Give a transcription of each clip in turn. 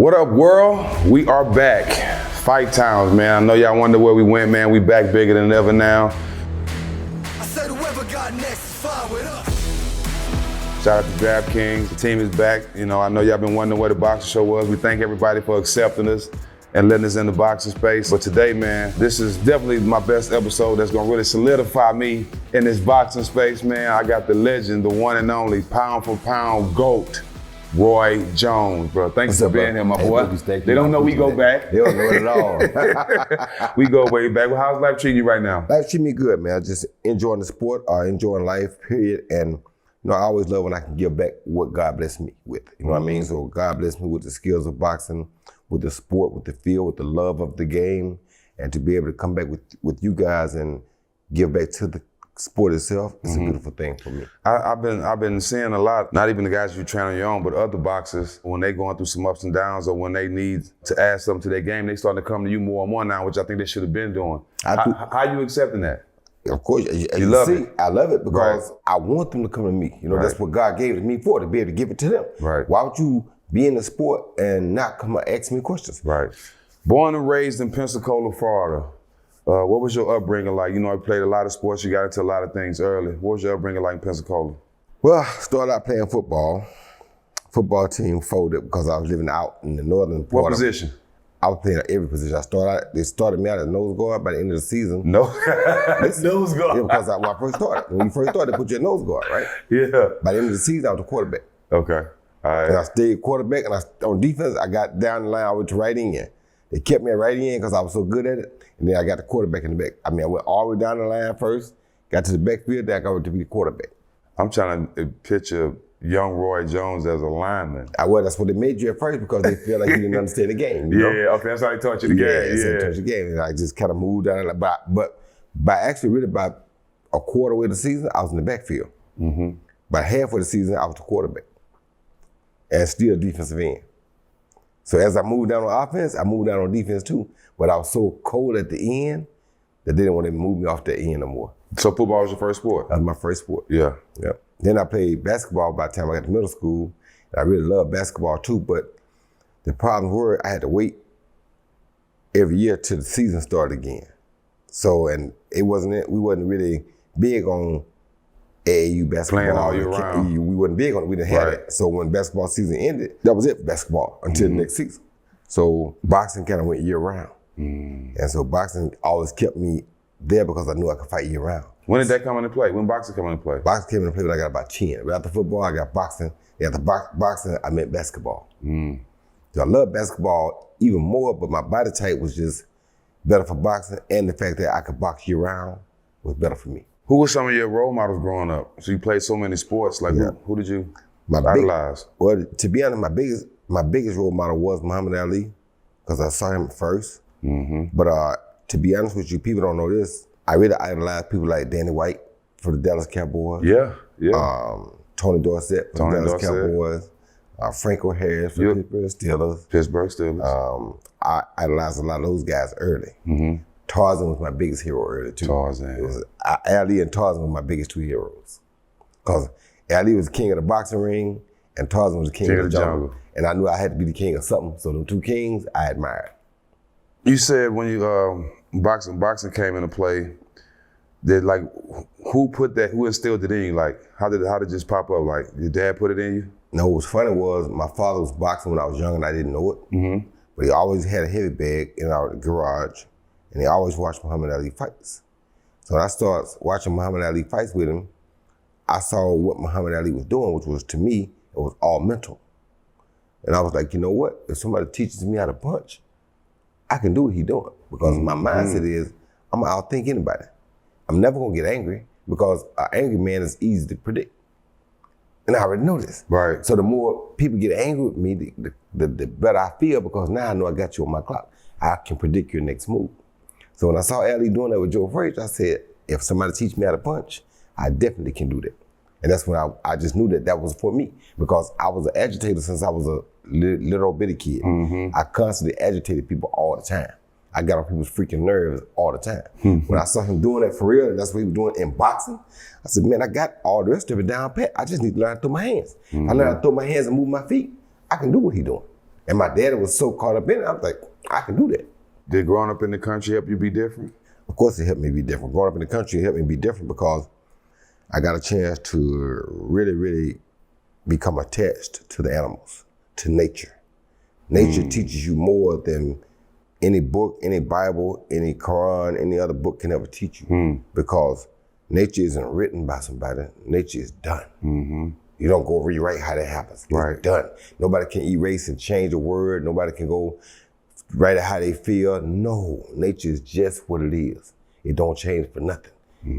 What up, world? We are back. Fight Towns, man. I know y'all wonder where we went, man. We back bigger than ever now. I said whoever got next is fine with us. Shout out to DraftKings. The team is back. You know, I know y'all been wondering where the boxing show was. We thank everybody for accepting us and letting us in the boxing space. But today, man, this is definitely my best episode that's gonna really solidify me in this boxing space, man. I got the legend, the one and only pound for pound GOAT, Roy Jones, bro. Thanks for being here, my boy. They don't know we go back. They don't know it at all. We go way back. Well, how's life treating you right now? Life treating me good, man. Just enjoying the sport, enjoying life, period. And you know, I always love when I can give back what God blessed me with. You know what I mean? So God blessed me with the skills of boxing, with the sport, with the field, with the love of the game, and to be able to come back with you guys and give back to the sport itself, it's a beautiful thing for me. I've been seeing a lot, not even the guys you train on your own, but other boxers, when they going through some ups and downs or when they need to add something to their game, they starting to come to you more and more now, which I think they should have been doing. How you accepting that? Of course, you love see, it. I love it because I want them to come to me. You know, that's what God gave it to me for, to be able to give it to them. Right. Why would you be in the sport and not come and ask me questions? Right. Born and raised in Pensacola, Florida. What was your upbringing like? You know, I played a lot of sports. You got into a lot of things early. What was your upbringing like in Pensacola? Well, I started out playing football. Football team folded because I was living out in the northern part. What position? I was playing at every position. They started me out as nose guard. By the end of the season. No. Nose guard. Yeah, because when I first started. When you first started, they put you at nose guard, right? Yeah. By the end of the season, I was a quarterback. Okay. All right. And I stayed quarterback, and on defense, I got down the line, I went to right end. They kept me at right end because I was so good at it. And then I got the quarterback in the back. I mean, I went all the way down the line first, got to the backfield, then I got to be the quarterback. I'm trying to picture young Roy Jones as a lineman. Well, that's what they made you at first because they feel like you didn't understand the game. You know? Yeah, okay, that's how they taught you the game. Yeah, taught you the game. And I just kind of moved down. But by a quarter way of the season, I was in the backfield. By halfway of the season, I was the quarterback. And still defensive end. So as I moved down on offense, I moved down on defense too. But I was so cold at the end that they didn't want to move me off the end no more. So football was your first sport? That was my first sport. Yeah. Then I played basketball by the time I got to middle school. And I really loved basketball too, but the problem were I had to wait every year till the season started again. So, and we wasn't really big on AAU basketball. Playing all year round. We wasn't big on it, we didn't have it. So when basketball season ended, that was it for basketball until the next season. So boxing kind of went year round. And so boxing always kept me there because I knew I could fight year round. When did that come into play? When boxing come into play? Boxing came into play when I got about 10. Right after football, I got boxing. After boxing, I meant basketball. So I love basketball even more, but my body type was just better for boxing, and the fact that I could box year round was better for me. Who were some of your role models growing up? So you played so many sports. Like who did you idolize? Well, to be honest, my biggest role model was Muhammad Ali because I saw him first. But to be honest with you, people don't know this. I really idolize people like Danny White for the Dallas Cowboys. Yeah. Tony Dorsett for the Dallas Cowboys. Franco Harris for the Pittsburgh Steelers. I idolized a lot of those guys early. Tarzan was my biggest hero early too. Ali and Tarzan were my biggest two heroes. Because Ali was the king of the boxing ring and Tarzan was the king of the jungle. And I knew I had to be the king of something. So them two kings I admired. You said when you boxing came into play, that like who instilled it in you? Like how did it just pop up? Like your dad put it in you? No, what was funny was my father was boxing when I was young and I didn't know it. But he always had a heavy bag in our garage and he always watched Muhammad Ali fights. So when I started watching Muhammad Ali fights with him, I saw what Muhammad Ali was doing, which was, to me, it was all mental. And I was like, you know what? If somebody teaches me how to punch, I can do what he's doing. Because my mindset is, I'm gonna outthink anybody. I'm never gonna get angry because an angry man is easy to predict. And I already know this. Right. So the more people get angry with me, the better I feel because now I know I got you on my clock. I can predict your next move. So when I saw Ali doing that with Joe Frazier, I said, if somebody teach me how to punch, I definitely can do that. And that's when I just knew that was for me because I was an agitator since I was a little bitty kid. I constantly agitated people all the time. I got on people's freaking nerves all the time. When I saw him doing that for real, and that's what he was doing in boxing, I said, man, I got all the rest of it down pat. I just need to learn how to throw my hands. I learned how to throw my hands and move my feet. I can do what he's doing. And my daddy was so caught up in it, I was like, I can do that. Did growing up in the country help you be different? Of course it helped me be different. Growing up in the country helped me be different because I got a chance to really, really become attached to the animals, to nature. Nature teaches you more than any book, any Bible, any Quran, any other book can ever teach you. Because nature isn't written by somebody, nature is done. You don't go rewrite how that happens. It's done. Nobody can erase and change a word. Nobody can go write it how they feel. No, nature is just what it is. It don't change for nothing.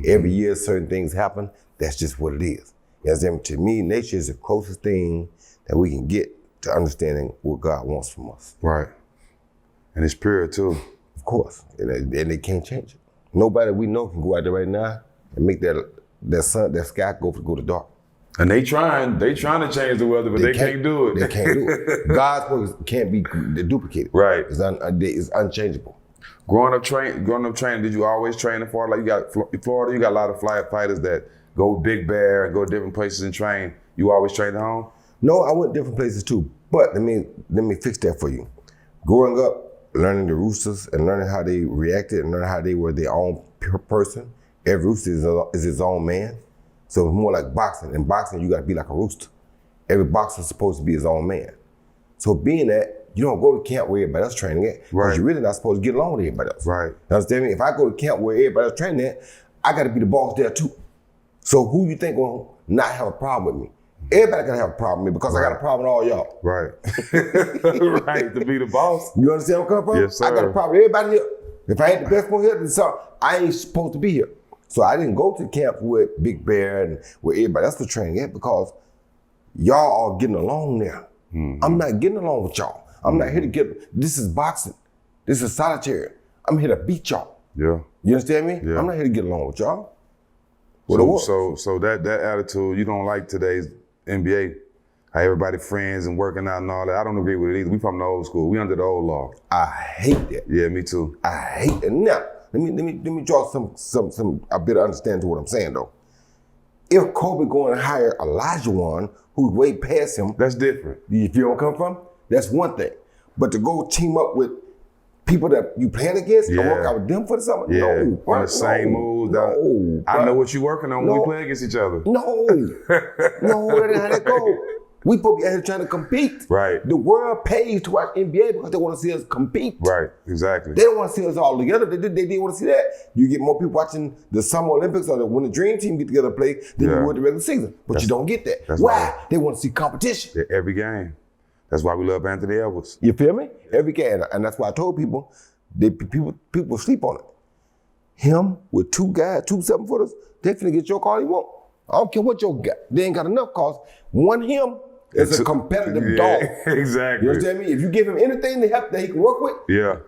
Every year certain things happen, that's just what it is. You know, to me, nature is the closest thing that we can get to understanding what God wants from us. Right. And it's pure too. Of course, and they can't change it. Nobody we know can go out there right now and make that sun, that sky go to dark. And they trying to change the weather, but they can't do it. They can't do it. God's work can't be duplicated. Right. It's unchangeable. Growing up training, did you always train in Florida? Like you got Florida, you got a lot of fighters that go Big Bear and go different places and train. You always train at home? No, I went different places too. But let me fix that for you. Growing up, learning the roosters and learning how they reacted and learning how they were their own person. Every rooster is his own man. So it's more like boxing. In boxing, you gotta be like a rooster. Every boxer is supposed to be his own man. So being that, you don't go to camp where everybody else training at, because you're really not supposed to get along with everybody else. Right. You understand me? If I go to camp where everybody else training at, I gotta be the boss there too. So who you think will not have a problem with me? Everybody gonna have a problem with me because I got a problem with all y'all. Right. Right, to be the boss. You understand where I'm coming from? Yes, sir. I got a problem with everybody here. If I ain't the best one here, then I ain't supposed to be here. So I didn't go to camp with Big Bear and with everybody else for training at because y'all are getting along there. I'm not getting along with y'all. I'm not here to this is boxing. This is solitary. I'm here to beat y'all. Yeah. You understand me? Yeah. I'm not here to get along with y'all. So that attitude, you don't like today's NBA, how everybody friends and working out and all that. I don't agree with it either. We from the old school. We under the old law. I hate that. Yeah, me too. I hate that. Now, let me draw a bit of understanding to what I'm saying though. If Kobe going to hire Olajuwon, who's way past him, that's different. You feel where I'm coming from? That's one thing. But to go team up with people that you playing against and work out with them for something? Yeah. No. On the same moves. No. I know what you're working on when we play against each other. No. No, that ain't how that go. We supposed to be out here trying to compete. Right. The world pays to watch NBA because they want to see us compete. Right, exactly. They don't want to see us all together. They want to see that. You get more people watching the Summer Olympics or when the Dream Team get together and play than you would the regular season. But you don't get that. Why? They want to see competition. Yeah, every game. That's why we love Anthony Edwards. You feel me? Every game. And that's why I told people, people sleep on it. Him with two 7-footers, they finna get your call you want. I don't care what your guy. They ain't got enough calls. One him is a competitive dog. Exactly. You understand me? If you give him anything to help that he can work with,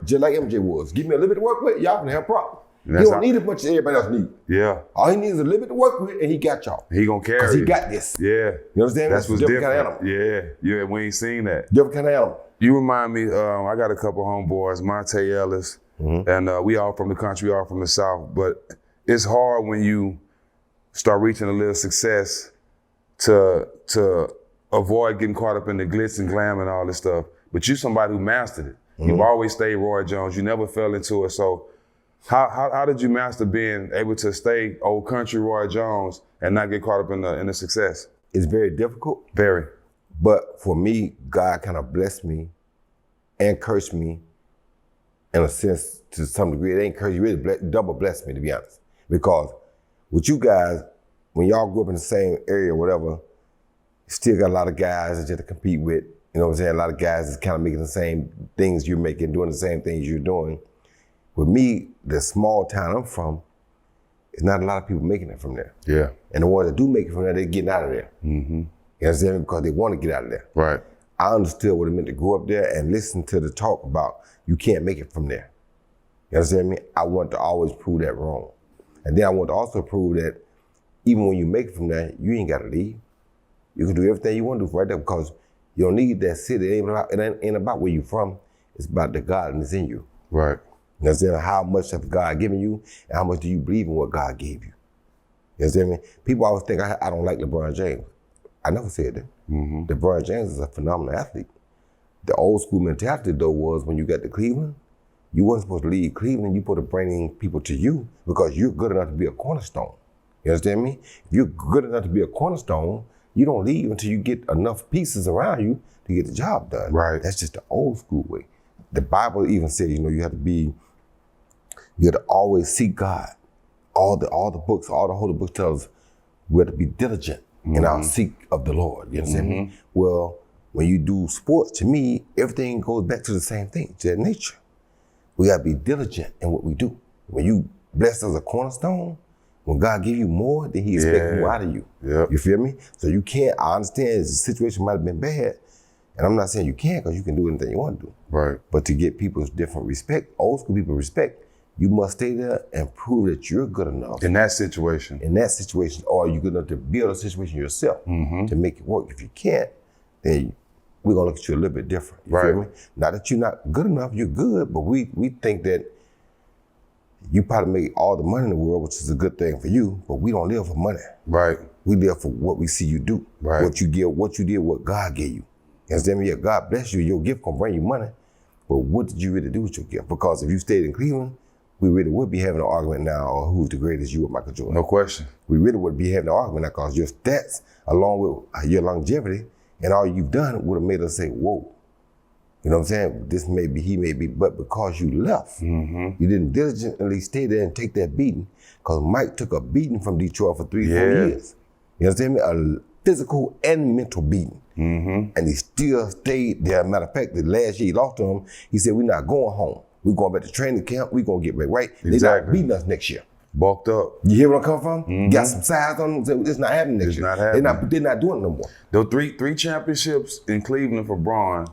just like MJ was, give me a little bit to work with, y'all can have a problem. He don't need as much as everybody else needs. Yeah. All he needs is a little bit to work with, and he got y'all. He gonna carry. Because he got this. Yeah. You understand? That's what's different. Kind of animal. Yeah, we ain't seen that. Different kind of animal. You remind me, I got a couple homeboys, Monte Ellis, and we all from the country, we all from the South, but it's hard when you start reaching a little success to avoid getting caught up in the glitz and glam and all this stuff. But you somebody who mastered it. You've always stayed Roy Jones. You never fell into it. So how did you master being able to stay old country Roy Jones and not get caught up in the success? It's very difficult. Very. But for me, God kind of blessed me and cursed me in a sense to some degree. It ain't cursed, you really double blessed me, to be honest. Because with you guys, when y'all grew up in the same area or whatever, still got a lot of guys that you have to compete with. You know what I'm saying? A lot of guys that's kind of making the same things you're making, doing the same things you're doing. With me, the small town I'm from, it's not a lot of people making it from there. Yeah. And the ones that do make it from there, they're getting out of there. You understand? Because they want to get out of there. Right. I understood what it meant to grow up there and listen to the talk about you can't make it from there. You understand me? I want to always prove that wrong. And then I want to also prove that even when you make it from there, you ain't got to leave. You can do everything you want to do right there because you don't need that city. It ain't about where you're from. It's about the God that's in you. Right. You understand? How much has God given you and how much do you believe in what God gave you? You understand me? People always think I don't like LeBron James. I never said that. LeBron James is a phenomenal athlete. The old school mentality though was when you got to Cleveland, you wasn't supposed to leave Cleveland, you supposed to bring people to you because you're good enough to be a cornerstone. You understand me? If you're good enough to be a cornerstone, you don't leave until you get enough pieces around you to get the job done. Right. That's just the old school way. The Bible even says, you have to always seek God. All the books, all the holy books tell us we have to be diligent in our seek of the Lord. You understand me? Well, when you do sports, to me, everything goes back to the same thing, to that nature. We gotta be diligent in what we do. When you blessed as a cornerstone, when God give you more, then he expects more out of you. Yep. You feel me? So you can't, I understand the situation might have been bad, and I'm not saying you can't because you can do anything you want to do. Right. But to get people's different respect, old school people respect, you must stay there and prove that you're good enough. In that situation. Or you're good enough to build a situation yourself to make it work. If you can't, then we're gonna look at you a little bit different. You feel me? Not that you're not good enough, you're good, but we think that you probably make all the money in the world, which is a good thing for you, but we don't live for money. Right. We live for what we see you do. Right. What you did, what God gave you. You understand me? Yeah, God bless you, your gift gonna bring you money, but what did you really do with your gift? Because if you stayed in Cleveland, we really would be having an argument now on who's the greatest, you or Michael Jordan. No question. We really would be having an argument now because your stats, along with your longevity and all you've done, would have made us say, whoa. You know what I'm saying? This may be, he may be, but because you left, you didn't diligently stay there and take that beating, because Mike took a beating from Detroit for 3 4 years. You understand me? A physical and mental beating. And he still stayed there. Matter of fact, the last year he lost to him, he said, we're not going home. We're going back to training camp. We're going to get back right. They're not beating us next year. Bulked up. You hear where I come from? Got some size on them. It's not happening next year. Not happening. They're not doing it no more. Those three championships in Cleveland for Bron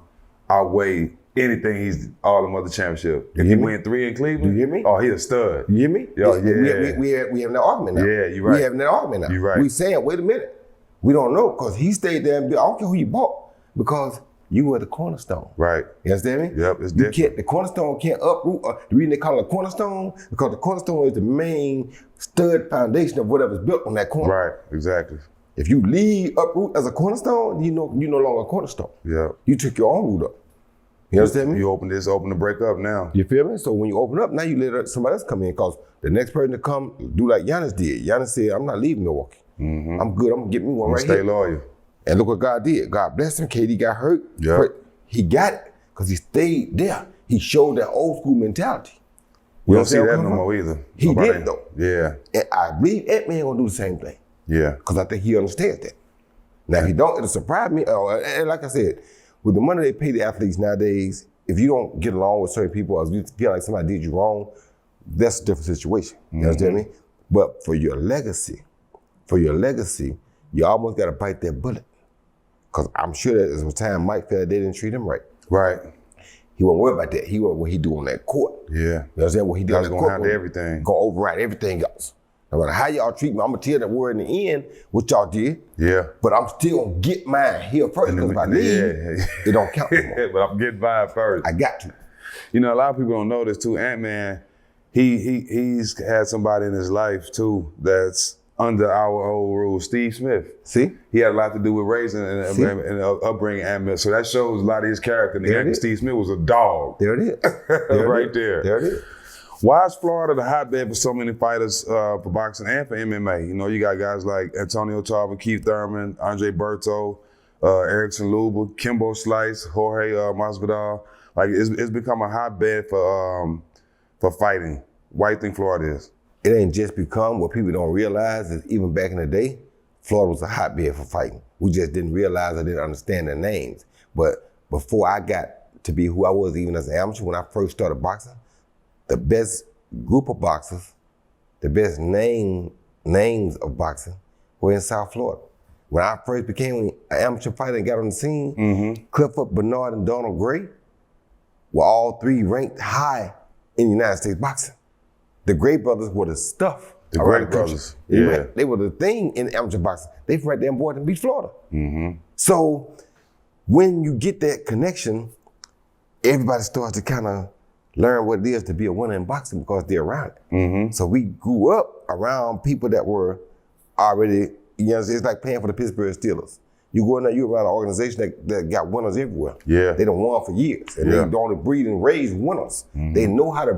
outweigh anything all them other championships. If he win 3 in Cleveland, you hear me? Oh, he a stud. You hear me? Yo, yeah. We have that argument now. Yeah, you're right. We having that argument now. You're right. We saying, wait a minute. We don't know, because he stayed there and I don't care who you bought, because you were the cornerstone. Right. You understand me? Yep, it's different. The cornerstone can't uproot. The reason they call it a cornerstone, because the cornerstone is the main stud foundation of whatever's built on that corner. Right, exactly. If you leave uproot as a cornerstone, you're no longer a cornerstone. Yeah. You took your own root up. You understand me? You open the break up now. You feel me? So when you open up, now you let somebody else come in, because the next person to come do like Giannis did. Giannis said, I'm not leaving Milwaukee. I'm good. I'm going to get me one right here. Stay loyal. And look what God did. God blessed him. KD got hurt. Yeah. But he got it because he stayed there. He showed that old school mentality. We don't see that no more either. He did though. Yeah. And I believe Ant-Man gonna do the same thing. Yeah. Because I think he understands that. Now if he don't, it'll surprise me. And like I said, with the money they pay the athletes nowadays, if you don't get along with certain people or you feel like somebody did you wrong, that's a different situation. You understand me? But for your legacy, you almost gotta bite that bullet. Because I'm sure that there was a time Mike felt they didn't treat him right. Right. He wasn't worried about that. He worried what he do on that court. Yeah. You understand what he did on that court? Gonna handle everything. Gonna override everything else. No matter how y'all treat me, I'm gonna tell that word in the end, what y'all did. Yeah. But I'm still gonna get mine here first, because if I leave, it don't count anymore. But I'm getting by first. I got to. You know, a lot of people don't know this too. Ant-Man, he's had somebody in his life too that's under our old rules, Steve Smith. See? He had a lot to do with raising and upbringing Ant-Man. So that shows a lot of his character. And Steve Smith was a dog. There it is. There it is. Why is Florida the hotbed for so many fighters for boxing and for MMA? You know, you got guys like Antonio Tarver, Keith Thurman, Andre Berto, Erickson Luba, Kimbo Slice, Jorge Masvidal. Like it's become a hotbed for fighting. Why do you think Florida is? It ain't just become. What people don't realize is even back in the day, Florida was a hotbed for fighting. We just didn't realize or didn't understand their names. But before I got to be who I was, even as an amateur, when I first started boxing, the best group of boxers, the best names of boxing were in South Florida. When I first became an amateur fighter and got on the scene, Clifford, Bernard, and Donald Gray were all three ranked high in the United States boxing. The Gray brothers were the stuff. The Gray brothers, yeah. They were the thing in amateur boxing. They from right there in Boynton Beach, Florida. So when you get that connection, everybody starts to kind of learn what it is to be a winner in boxing because they're around it. So we grew up around people that were already, it's like playing for the Pittsburgh Steelers. You go in there, you're around an organization that got winners everywhere. Yeah. They done won for years. And they only breed and raise winners. Mm-hmm. They know how to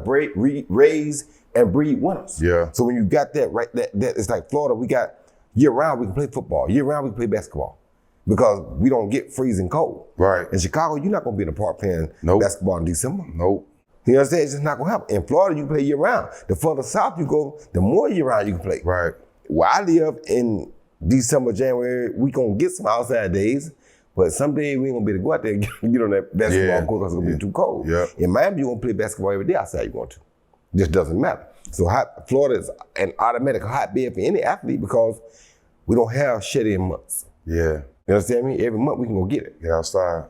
raise and breed winners. Yeah. So when you got that, right, that it's like Florida, we got year round we can play football. Year round we can play basketball. Because we don't get freezing cold. Right. In Chicago, you're not gonna be in the park playing basketball in December. Nope. You understand? It's just not gonna happen. In Florida, you play year round. The further south you go, the more year round you can play. Right. Where I live in December, January, we gonna get some outside days, but some days we ain't gonna be able to go out there and get on that basketball court because it's gonna be too cold. Yeah. In Miami, you're gonna play basketball every day outside you want to. Just doesn't matter. So Florida is an automatic hotbed for any athlete because we don't have shut-in months. Yeah. You understand me? Every month we can go get it. Get outside.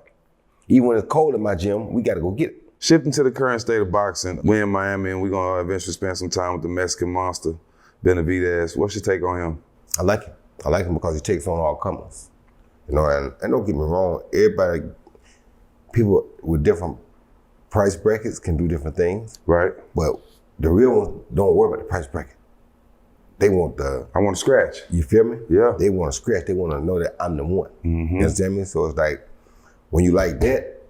Even when it's cold in my gym, we gotta go get it. Shifting to the current state of boxing, we're in Miami and we're gonna eventually spend some time with the Mexican monster, Benavidez. What's your take on him? I like him. I like him because he takes on all comers. You know, and don't get me wrong, people with different price brackets can do different things. Right. But the real ones don't worry about the price bracket. They want I want to scratch. You feel me? Yeah. They want to scratch. They want to know that I'm the one. Mm-hmm. You understand me? So it's like, when you like that,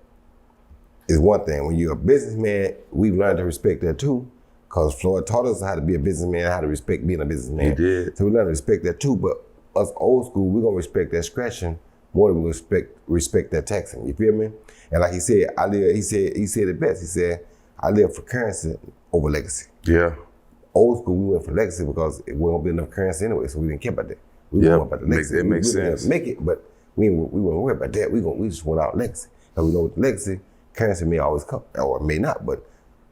is one thing. When you're a businessman, we've learned to respect that too. Because Floyd taught us how to be a businessman, how to respect being a businessman. He did. So we learned to respect that too. But us old school, we're gonna respect that scratching more than we respect that taxing. You feel me? And like he said, he said it best. He said, I live for currency over legacy. Yeah. Old school, we went for legacy because it wasn't be enough currency anyway, so we didn't care about that. We didn't worry about the legacy. It makes sense. Make it, but we wouldn't worry about that. We just went out legacy. Because we know with legacy, currency may always come, or it may not, but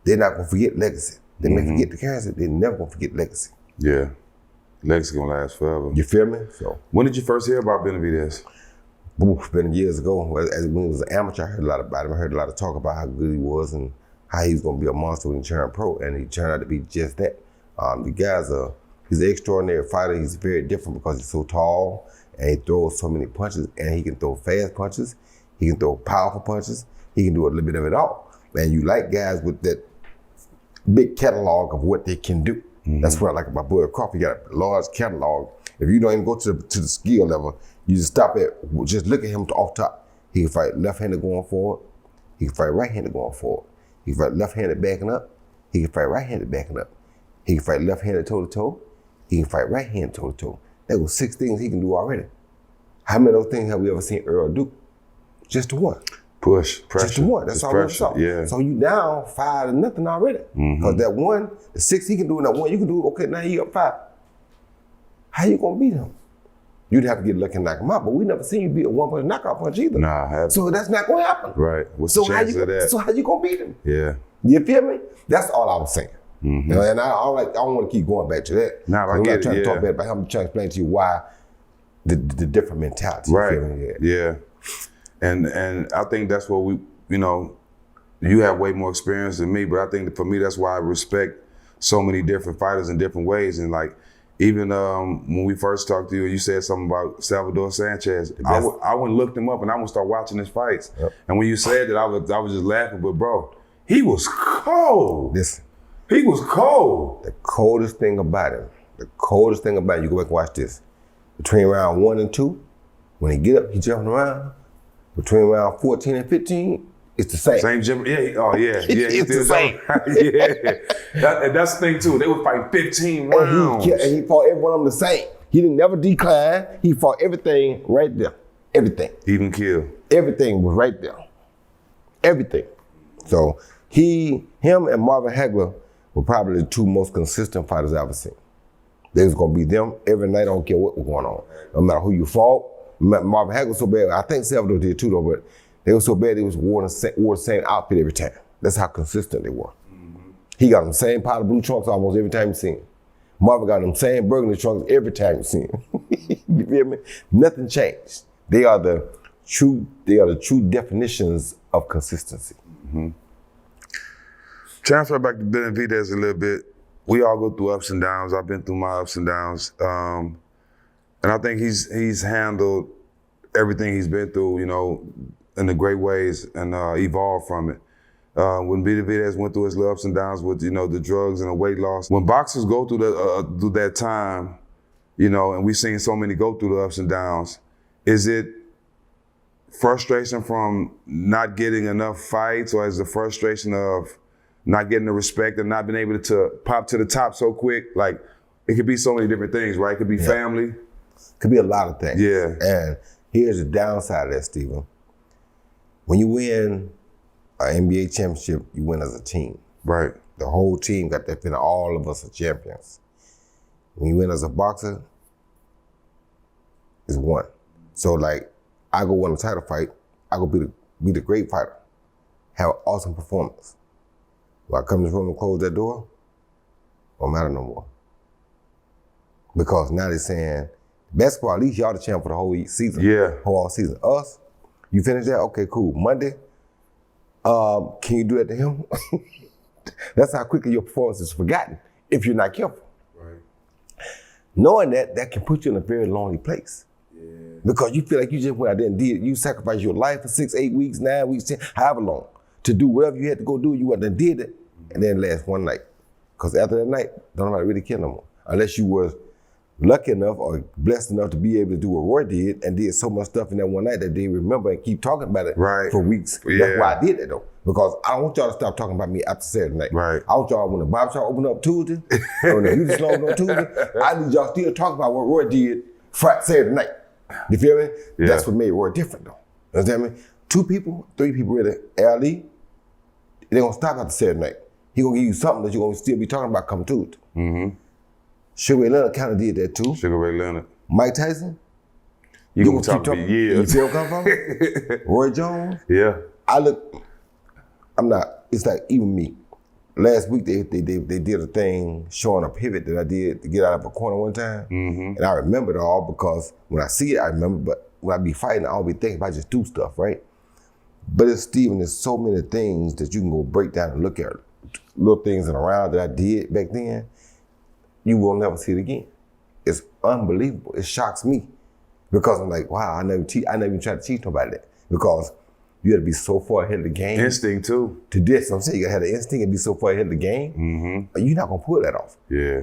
they're not gonna forget legacy. They may forget the currency, they're never gonna forget legacy. Yeah. Legacy gonna last forever. You feel me? So when did you first hear about Benavidez? It's been years ago. When he was an amateur, I heard a lot about him. I heard a lot of talk about how good he was and how he was gonna be a monster when he turned pro, and he turned out to be just that. The guy's he's an extraordinary fighter. He's very different because he's so tall and he throws so many punches, and he can throw fast punches, he can throw powerful punches, he can do a little bit of it all. And you like guys with that big catalog of what they can do. Mm-hmm. That's what I like about Bud Crawford. He got a large catalog. If you don't even go to the skill level, you just stop at, just look at him off top. He can fight left-handed going forward. He can fight right-handed going forward. He can fight left-handed backing up. He can fight right-handed backing up. He can fight left-handed toe-to-toe. He can fight right-handed toe-to-toe. That was 6 things he can do already. How many of those things have we ever seen Earl do? Just the one. Push, pressure. Just the one. That's all we saw. Yeah. So you down 5-0 already. Because that one, the 6 he can do, and that one you can do, okay, now you up 5. How you gonna beat him? You'd have to get lucky and knock him out, but we never seen you beat a one-punch knockout punch either. Nah, I haven't. So that's not gonna happen. Right. What's the chance of that? So how you gonna beat him? Yeah. You feel me? That's all I was saying. Mm-hmm. You know, and I don't want to keep going back to that. Nah, I'm not trying to talk bad about him. I'm trying to explain to you why the different mentality. Right. Yeah. And I think that's what you have way more experience than me, but I think for me, that's why I respect so many different fighters in different ways. And like, even when we first talked to you, you said something about Salvador Sanchez. I went and looked him up and I would start watching his fights. Yep. And when you said that, I was just laughing, but bro, he was cold. Listen. He was cold. The coldest thing about him, you go back and watch this. Between round 1 and 2, when he get up, he jumping around. Between round 14 and 15, it's the same. Same jump, yeah. Oh yeah, yeah. It's the same. Yeah, that's the thing too. They would fight 15 rounds. And he fought every one of them the same. He didn't never decline. He fought everything right there. Everything. Even kill. Everything was right there. Everything. So him and Marvin Hagler were probably the 2 most consistent fighters I've ever seen. They was gonna be them every night. I don't care what was going on. No matter who you fought. Marvin Hagler was so bad. I think Salvador did too though, but they were so bad they wore the same outfit every time. That's how consistent they were. Mm-hmm. He got them same powder blue trunks almost every time you seen him. Marvin got them same burgundy trunks every time you seen him. You feel me? Nothing changed. They are the true definitions of consistency. Mm-hmm. Transfer back to Benavidez a little bit. We all go through ups and downs. I've been through my ups and downs. And I think he's handled everything he's been through, in the great ways and evolved from it. When Benavidez went through his ups and downs with, the drugs and the weight loss. When boxers go through that time, and we've seen so many go through the ups and downs, is it frustration from not getting enough fights, or is the frustration of not getting the respect and not being able to pop to the top so quick? Like, it could be so many different things, right? It could be family. Could be a lot of things. Yeah. And here's the downside of that, Steven. When you win an NBA championship, you win as a team. Right. The whole team got that feeling. All of us are champions. When you win as a boxer, it's one. So like, I go win a title fight, I go be the great fighter, have an awesome performance. When I come to the room and close that door, don't matter no more. Because now they're saying, basketball, at least y'all the champ for the whole season. Yeah. Whole season. Us, you finished that? Okay, cool. Monday, can you do that to him? That's how quickly your performance is forgotten if you're not careful. Right. Knowing that can put you in a very lonely place. Yeah. Because you feel like you just went out there and did, you sacrificed your life for 6, 8 weeks, 9 weeks, 10, however long, to do whatever you had to go do. You went there and did it, and then last one night. Because after that night, don't nobody really care no more. Unless you were lucky enough or blessed enough to be able to do what Roy did and did so much stuff in that one night that they remember and keep talking about it for weeks. Yeah. That's why I did it though. Because I don't want y'all to stop talking about me after Saturday night. Right. I want y'all, when the barbershop open up Tuesday, or when the beauty salon on Tuesday, I need y'all still talk about what Roy did Saturday night. You feel me? Yeah. That's what made Roy different though. You understand me? 2 people, 3 people really, Ali, they gonna stop after Saturday night. He gonna give you something that you're gonna still be talking about come Tuesday. Mm-hmm. Sugar Ray Leonard kind of did that too. Sugar Ray Leonard. Mike Tyson, You gonna talk to me years. You see where I'm coming from? Roy Jones. Yeah. It's like even me. Last week they did a thing showing a pivot that I did to get out of a corner one time. Mm-hmm. And I remember it all because when I see it, I remember, but when I be fighting, I always be thinking if I just do stuff, right? But it's Steven, there's so many things that you can go break down and look at. Little things in around that I did back then, you will never see it again. It's unbelievable. It shocks me because I'm like, wow, I never even tried to teach nobody that because you had to be so far ahead of the game. Instinct too. To this, I'm saying you gotta have the instinct and be so far ahead of the game. Mm-hmm. You're not gonna pull that off. Yeah.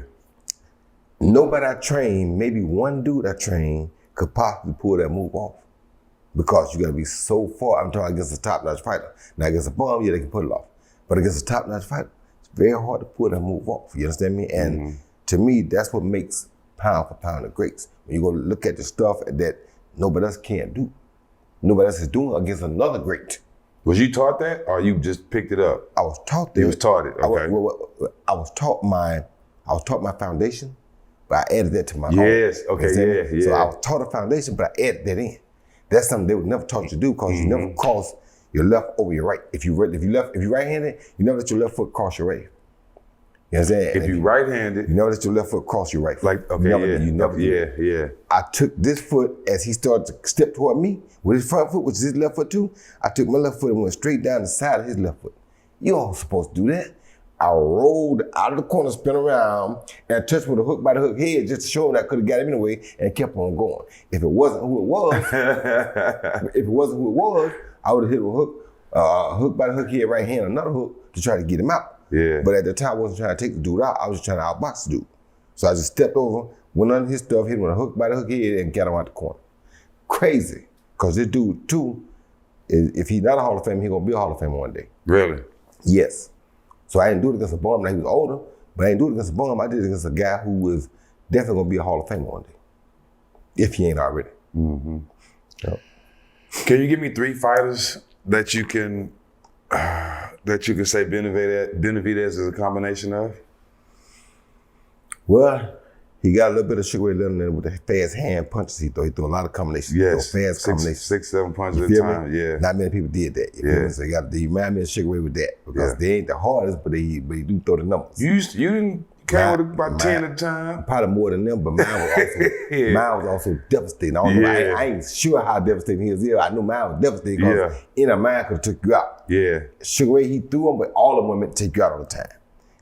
Nobody I trained, maybe one dude I trained could possibly pull that move off because you gotta be so far. I'm talking against a top-notch fighter. Now against a bum, yeah, they can pull it off. But against a top-notch fighter, it's very hard to pull that move off. You understand me? And to me, that's what makes pound for pound the greats. When you go look at the stuff that nobody else can't do. Nobody else is doing against another great. Was you taught that, or you just picked it up? I was taught that. You was taught it. Okay. I was taught my foundation, but I added that to my own. Yes. Okay. Yeah. So I was taught a foundation, but I added that in. That's something they would never taught you to do because you never cross your left over your right. If you right-handed, you never let your left foot cross your right. You know what I'm saying? If you right-handed, you never let your left foot cross your right foot. Like, okay, you never do. Yeah. I took this foot as he started to step toward me with his front foot, which is his left foot too. I took my left foot and went straight down the side of his left foot. You aren't supposed to do that. I rolled out of the corner, spin around, and touched with a hook by the hook head just to show him that I could have got him anyway and kept on going. If it wasn't who it was, I would have hit with a hook by the hook head right hand, another hook to try to get him out. Yeah. But at the time, I wasn't trying to take the dude out. I was trying to outbox the dude. So I just stepped over, went under his stuff, hit him with a hook by the hook head, and got him out the corner. Crazy. Because this dude, too, if he's not a Hall of Famer, he's going to be a Hall of Famer one day. Really? Yes. So I didn't do it against a bum when he was older, but I didn't do it against a bum. I did it against a guy who was definitely going to be a Hall of Famer one day. If he ain't already. Mm-hmm. Yep. Can you give me 3 fighters that you can say Benavidez is a combination of? Well, he got a little bit of Sugar Ray Leonard with the fast hand punches he threw. He threw a lot of combinations. Yes, fast combinations. 6, 7 punches at a time. Yeah. Not many people did that. You feel me? So you remind me of Sugar Ray with that because they ain't the hardest, but he do throw the numbers. You didn't came with about 10 at a time. Probably more than them, but mine was also devastating. I ain't sure how devastating his is. I know mine was devastating because in a mind could have took you out. Yeah. Sugar Ray, he threw them, but all of them were meant to take you out all the time.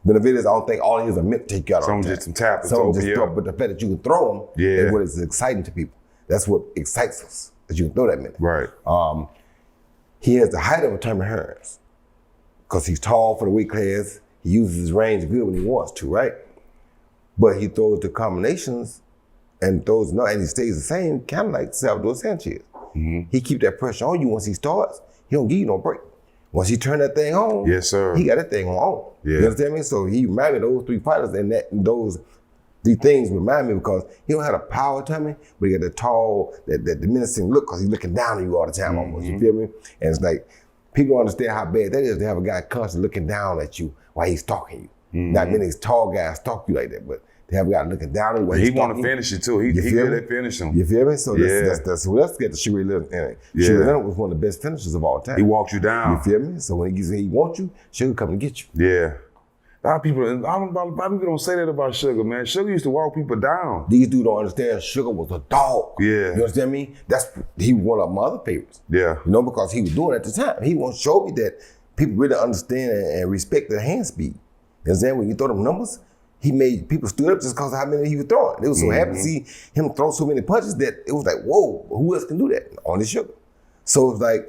Benavidez, I don't think all of his are meant to take you out all the time. Some just some tapping. Some just throw, but the fact that you can throw them is what is exciting to people. That's what excites us, that you can throw that many. Right. He has the height of a Tommy Hearns because he's tall for the weight class. He uses his range good when he wants to, right? But he throws the combinations and throws and he stays the same, kind of like Salvador Sanchez. he keep that pressure on you once he starts. He don't give you no break. Once he turn that thing on, yes, sir. he got that thing on. Yeah. You understand me? So he reminded me of those 3 fighters, and those 3 things remind me because he don't have the power to me, but he got the tall, that menacing look because he's looking down on you all the time almost. You feel me? And it's like, people don't understand how bad that is to have a guy constantly looking down at you while he's stalking you. Not many tall guys stalk you like that, but to have a guy looking down on you while he's stalking you. He want to finish it too. He good at finishing. You feel me? So Yeah. that's get the Sugar Leonard. Sugar Leonard was one of the best finishers of all time. He walks you down. You feel me? So when he wants you, Sugar come and get you. Yeah. A lot of people don't say that about Sugar, man. Sugar used to walk people down. These dudes don't understand Sugar was a dog. Yeah. You understand me? He was one of my other favorites. Yeah. You know, because he was doing it at the time. He wants to show me that people really understand and respect the hand speed. You understand? When you throw them numbers, he made people stood up just because of how many he was throwing. They was so happy to see him throw so many punches that it was like, whoa, who else can do that? Only Sugar. So it's like,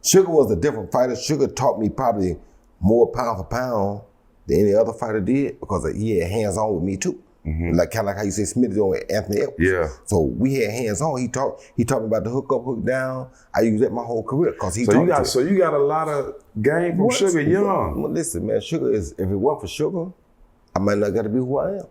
Sugar was a different fighter. Sugar taught me probably more pound for pound than any other fighter did because he had hands-on with me too. Like kind of like how you say Smith is on with Anthony Edwards. Yeah. So we had hands-on. He taught me about the hook up, hook down. I used that my whole career because he taught me. So you got a lot of game from Sugar young. Well, listen, man, Sugar is, if it weren't for Sugar, I might not got to be who I am.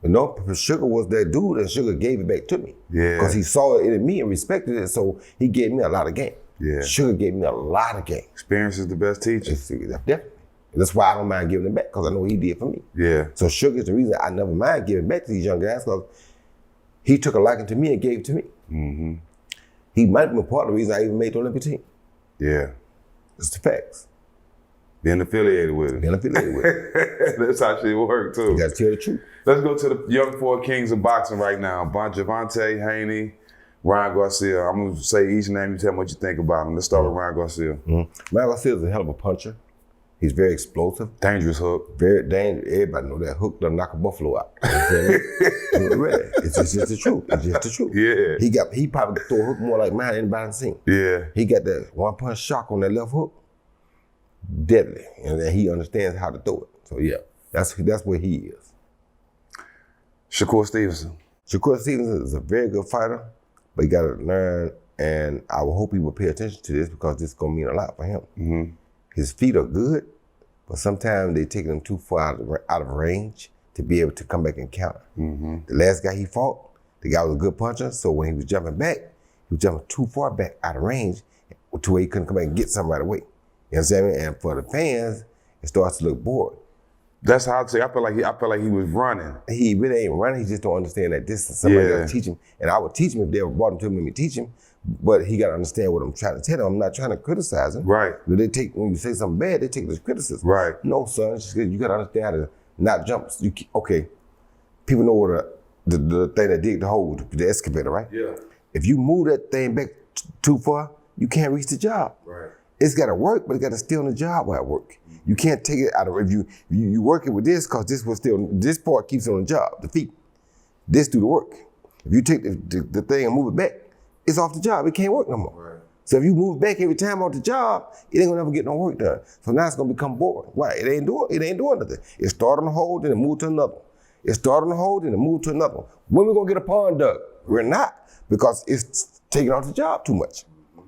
You know, because Sugar was that dude and Sugar gave it back to me. Yeah. Because he saw it in me and respected it, so he gave me a lot of game. Yeah. Sugar gave me a lot of game. Experience is the best teacher. Definitely. That's why I don't mind giving it back, because I know he did for me. Yeah. So Sugar is the reason I never mind giving back to these young guys, because he took a liking to me and gave it to me. He might have been part of the reason I even made the Olympic team. Yeah. It's the facts. Being affiliated with it. Being affiliated with it. That's how shit work too. You gotta tell the truth. Let's go to the young 4 kings of boxing right now. Javante, Haney, Ryan Garcia. I'm gonna say each name, you tell me what you think about him. Let's start with Ryan Garcia. Ryan Garcia is a hell of a puncher. He's very explosive. Dangerous hook. Very dangerous. Everybody know that hook done knock a buffalo out. It's just the truth. It's just the truth. Yeah. He probably throw a hook more like mine than anybody seen. Yeah. He got that 1-punch shock on that left hook. Deadly. And then he understands how to throw it. So yeah, that's where he is. Shakur Stevenson. Shakur Stevenson is a very good fighter, but he gotta learn, and I will hope he will pay attention to this because this is gonna mean a lot for him. His feet are good, but sometimes they take him too far out of range to be able to come back and counter. The last guy he fought, the guy was a good puncher, so when he was jumping back, he was jumping too far back out of range to where he couldn't come back and get something right away. You understand me? And for the fans, it starts to look bored. That's how I'd say. I feel like he was running. He really ain't running. He just don't understand that distance. Somebody got to teach him, and I would teach him if they ever brought him to me. Let me teach him. But he got to understand what I'm trying to tell him. I'm not trying to criticize him. Right. When you say something bad, they take it as criticism. Right. No, son. It's just, you got to understand how to not jump. Okay. People know what the thing that dig the hole, the excavator, right? Yeah. If you move that thing back too far, you can't reach the job. Right. It's got to work, but it got to stay on the job while it work. You can't take it out of, if you working with this, because this part keeps it on the job, the feet. This do the work. If you take the thing and move it back, it's off the job. It can't work no more. Right. So if you move back every time off the job, it ain't gonna ever get no work done. So now it's gonna become boring. Why? It ain't doing nothing. It start on the hold, then it move to another. It start on the hold, then it move to another. When we gonna get a pond dug? We're not, because it's taking off the job too much.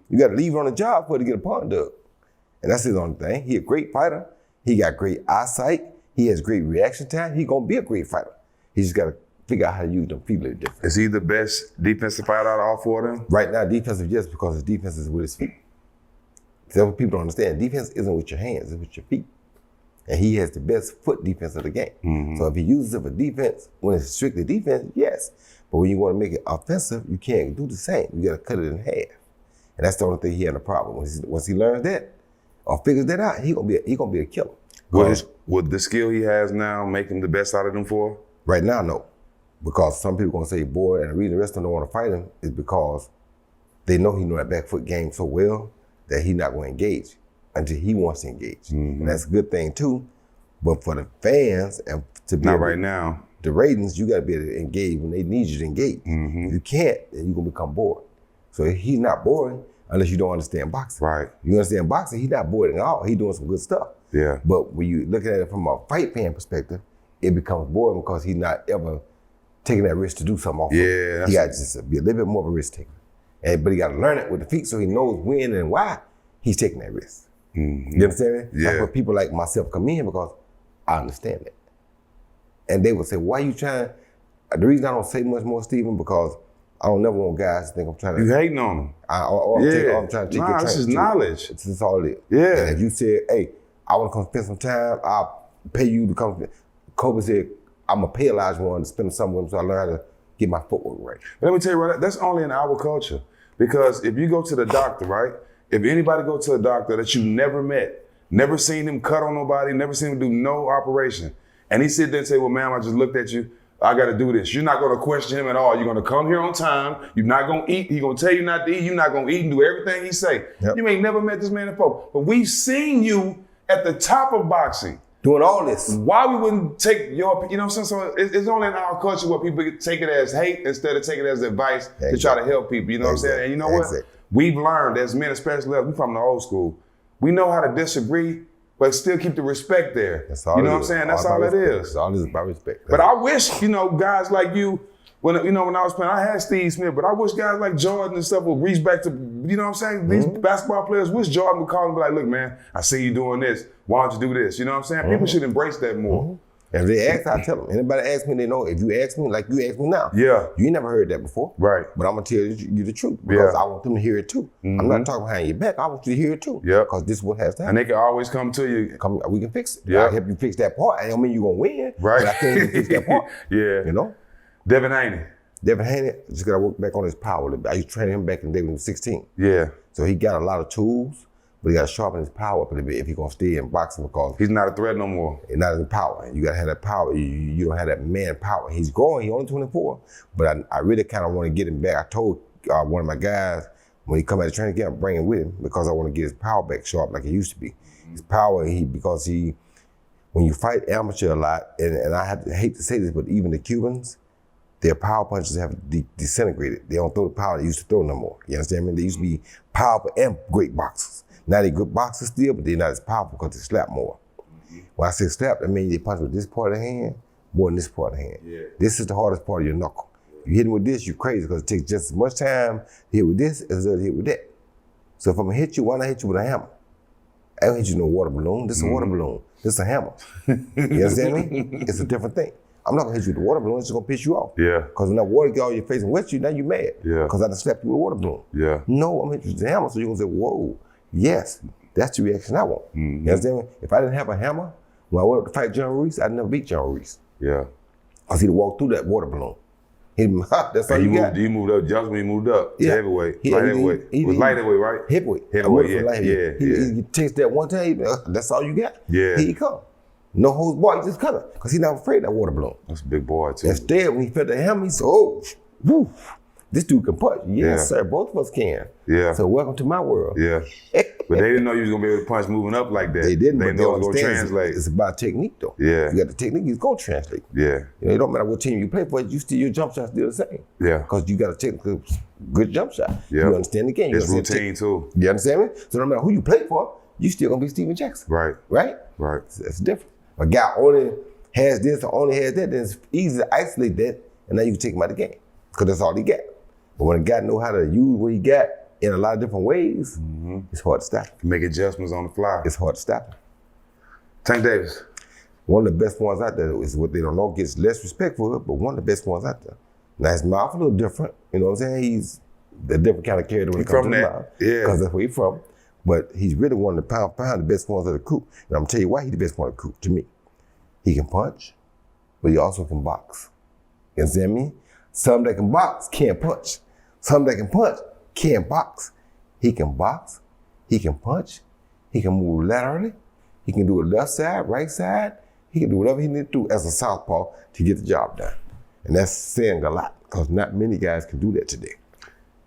You gotta leave it on the job for it to get a pond dug. And that's his only thing. He a great fighter. He got great eyesight. He has great reaction time. He gonna be a great fighter. He just gotta figure out how to use them feet a little different. Is he the best defensive fighter out of all 4 of them? Right now, defensive, yes, because his defense is with his feet. That's what people don't understand. Defense isn't with your hands, it's with your feet. And he has the best foot defense of the game. So if he uses it for defense, when it's strictly defense, yes. But when you want to make it offensive, you can't do the same. You gotta cut it in half. And that's the only thing he had a problem with. Once he learns that, or figures that out, he gonna be a killer. Would the skill he has now make him the best out of them 4? Right now, no. Because some people gonna say, boy, and the reason the rest of them don't want to fight him is because they know he know that back foot game so well that he's not gonna engage until he wants to engage. And that's a good thing too. But for the fans and to be not right now, the ratings, you gotta be able to engage when they need you to engage. If you can't, then you're gonna become bored. So he's not boring unless you don't understand boxing. Right. You understand boxing, he's not bored at all. He's doing some good stuff. Yeah. But when you looking at it from a fight fan perspective, it becomes boring because he's not ever taking that risk to do something off. Yeah. He got to just be a little bit more of a risk taker. But he got to learn it with the feet so he knows when and why he's taking that risk. You understand me? Yeah. That's where people like myself come in because I understand it. And they would say, why you trying? The reason I don't say much more, Stephen, because I don't never want guys to think I'm trying to. You hating on them. I'm trying to take your this is training. knowledge. That's all it is. Yeah. And if you said, hey, I want to come spend some time, I'll pay you to come. Kobe said, I'm going to pay Elijah one to spend some with him so I learn how to get my footwork right. But let me tell you right, that's only in our culture. Because if you go to the doctor, right? If anybody go to a doctor that you never met, never seen him cut on nobody, never seen him do no operation, and he sit there and say, well, ma'am, I just looked at you, I got to do this. You're not going to question him at all. You're going to come here on time. You're not going to eat. He's going to tell you not to eat. You're not going to eat and do everything he say. Yep. You ain't never met this man before. But we've seen you at the top of boxing. Doing all this. Why we wouldn't take your, you know what I'm saying? So it's only in our culture where people take it as hate instead of taking it as advice to try to help people. You know what I'm saying? And you know what? We've learned as men, especially us, we from the old school. We know how to disagree, but still keep the respect there. That's all you know it what I'm is. saying? That's all it is. It's all it is about respect. But I wish, guys like you, when I was playing, I had Steve Smith, but I wish guys like Jordan and stuff would reach back to, you know what I'm saying? These basketball players, wish Jordan would call and be like, look, man, I see you doing this. Why don't you do this? You know what I'm saying? People should embrace that more. If they ask, I tell them. Anybody ask me, they know. If you ask me, like you ask me now, Yeah. you ain't never heard that before. Right. But I'm going to tell you the truth because I want them to hear it too. I'm not talking behind your back. I want you to hear it too. Yeah. Because this is what has to happen. And they can always come to you. We can fix it. Yeah. I help you fix that part. I don't mean you're going to win. Right. But I think you can fix that part. Yeah. You know? Devin Haney. Devin Haney just got to work back on his power a little bit. I used to train him back in the day when he was 16. Yeah. So he got a lot of tools, but he got to sharpen his power up a little bit if he's going to stay in boxing because He's not a threat no more. he's not in power. You got to have that power. You don't have that man power. He's growing. He's only 24. But I really kind of want to get him back. I told one of my guys, when he come out of training camp, bring him with him because I want to get his power back sharp like it used to be. His power, because when you fight amateur a lot, and I hate to say this, but even the Cubans, their power punches have disintegrated. They don't throw the power they used to throw no more. You understand me? They used to be powerful and great boxers. Now they're good boxers still, but they're not as powerful because they slap more. When I say slap, that means they punch with this part of the hand more than this part of the hand. Yeah. This is the hardest part of your knuckle. You hit him with this, you're crazy because it takes just as much time to hit with this as it does to hit with that. So if I'm gonna hit you, why not hit you with a hammer? I don't hit you with no water balloon. This is a water balloon. This is a hammer. You understand me? It's a different thing. I'm not gonna hit you with a water balloon, it's just gonna piss you off. Yeah. Because when that water get all your face and wet you, now you mad. Yeah. Because I done slapped you with a water balloon. Yeah. No, I'm gonna hit you with a hammer, so you're gonna say, whoa, yes, that's the reaction I want. You understand me? If I didn't have a hammer, when I went up to fight Jaron Reese, I'd never beat Jaron Reese. Yeah. Because he'd walk through that water balloon. That's all you got. He moved up, just when he moved up to heavyweight. Light heavyweight. It was light heavyweight, right? Heavyweight. Heavyweight, yeah. He takes that one time, that's all you got. Yeah. Here he come. No holds barred, he just coming. Because he's not afraid of that water balloon. That's a big boy, too. Instead, when he felt the hammer, he said, oh, woo, this dude can punch. Yes, sir, both of us can. Yeah. So welcome to my world. Yeah. But they didn't know you was going to be able to punch moving up like that. They didn't, they but know it was going to translate. It's about technique, though. Yeah. You got the technique, it's going to translate. Yeah. It don't matter what team you play for, your jump shot's still the same. Yeah. Because you got a technical, good jump shot. Yeah. You understand the game. It's routine, too. You understand me? So no matter who you play for, you still going to be Steven Jackson. Right. Right? Right. That's different. If a guy only has this or only has that, then it's easy to isolate that, and now you can take him out of the game. Because that's all he got. But when a guy know how to use what he got in a lot of different ways, it's hard to stop him. Make adjustments on the fly. It's hard to stop him. Tank Davis. One of the best ones out there is what they don't know gets less respect for it, but one of the best ones out there. Now his mouth a little different, you know what I'm saying? He's a different kind of character when it comes to the mouth. Yeah. Because that's where he's from. But he's really one of the pound the best ones of the crew. And I'm gonna tell you why he's the best one of the crew, to me. He can punch, but he also can box. You understand me? Some that can box can't punch. Some that can punch can't box. He can box, he can punch, he can move laterally, he can do it left side, right side, he can do whatever he needs to do as a southpaw to get the job done. And that's saying a lot, because not many guys can do that today.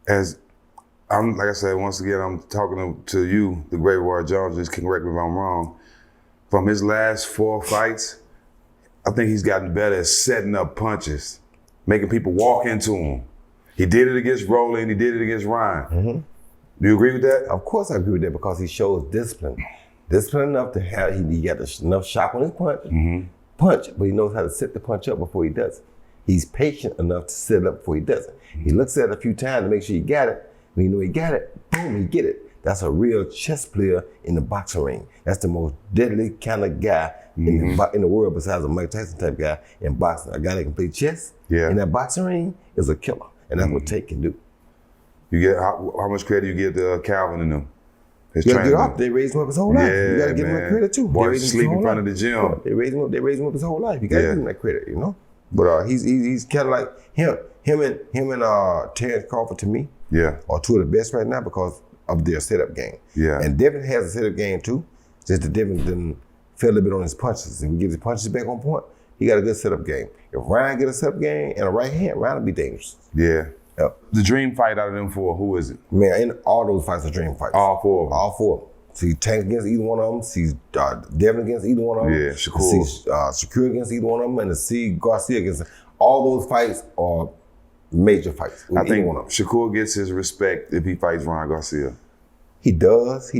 Like I said, once again, I'm talking to you, the great Roy Jones, just can correct me if I'm wrong. From his last 4 fights, I think he's gotten better at setting up punches, making people walk into him. He did it against Rowland, he did it against Ryan. Do you agree with that? Of course I agree with that, because he shows discipline. Discipline enough to have, he got enough shock on his punch, but he knows how to set the punch up before he does it. He's patient enough to set it up before he does it. He looks at it a few times to make sure he got it, When you know he got it, boom, he get it. That's a real chess player in the boxing ring. That's the most deadly kind of guy in the world besides a Mike Tyson type guy in boxing. A guy that can play chess in that boxing ring is a killer. And that's what Tank can do. You get how much credit you give to Calvin and them? His You gotta training. get off. They raised him up his whole life. You gotta give him that credit too. Boy, sleep in front of the gym. Yeah, they raised him up his whole life. You gotta give him that credit, you know? But he's kind of like him and Terrence Crawford to me are two of the best right now because of their setup game. Yeah. And Devin has a setup game too. Just that Devin didn't feel a little bit on his punches. If he gets his punches back on point, he got a good setup game. If Ryan get a setup game and a right hand, Ryan will be dangerous. Yeah. Yep. The dream fight out of them four, who is it? Man, in all those fights are dream fights. All four of them? All four of them. See Tank against either one of them, see Devin against either one of them. Yeah, Shakur. See Shakur against either one of them, and to see Garcia against all those fights are major fights. I think Shakur gets his respect if he fights Ron Garcia. He does.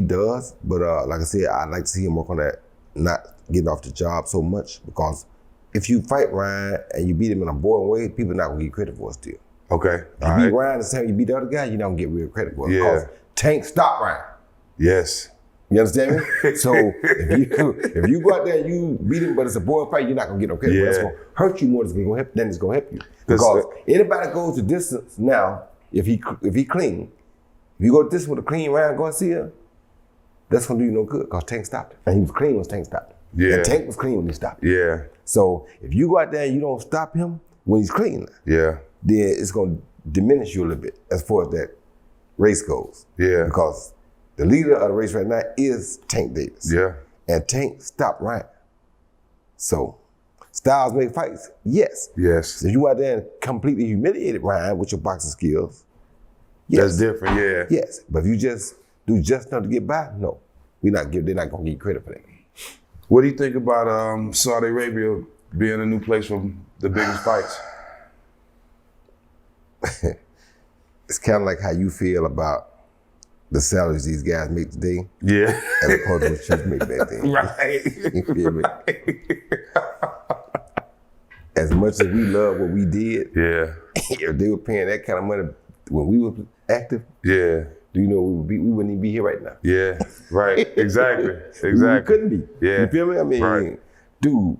But like I said, I'd like to see him work on that, not getting off the job so much, because if you fight Ryan and you beat him in a boring way, people are not gonna get credit for it still. Okay. If you beat Ryan the same you beat the other guy, you're not gonna get real credit for it. Because Tank stopped Ryan. Yes. You understand me? So if you go out there and you beat him, but it's a boring fight, you're not gonna get no credit. That's gonna hurt you more than it's gonna help you. Because anybody that goes the distance now, if he clean, if you go the distance with a clean Ryan Garcia, that's gonna do you no good. Because Tank stopped it, and he was clean when Tank stopped it. Yeah. And Tank was clean when he stopped it. Yeah. So if you go out there and you don't stop him when he's clean, then it's gonna diminish you a little bit as far as that race goes. Yeah. Because the leader of the race right now is Tank Davis. Yeah. And Tank stopped Ryan. So, styles make fights, yes. Yes. So you out there and completely humiliated Ryan with your boxing skills. Yes. That's different, yeah. Yes. But if you just do just enough to get by, no. They're not gonna give you credit for that. What do you think about Saudi Arabia being a new place for the biggest fights? It's kind of like how you feel about the salaries these guys make today. Yeah. As opposed to what you make back then. Right. You feel me? As much as we love what we did, if they were paying that kind of money when we were active, do you know we wouldn't even be here right now. Yeah, right, exactly. We couldn't be. Yeah. You feel me? I mean, dude,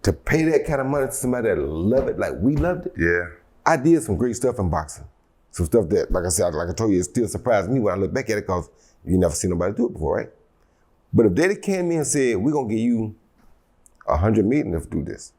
to pay that kind of money to somebody that loved it like we loved it, I did some great stuff in boxing. Some stuff that, like I said, like I told you, it still surprised me when I look back at it because you never seen nobody do it before, right? But if they came in and said, we're gonna give you $100 million to do this,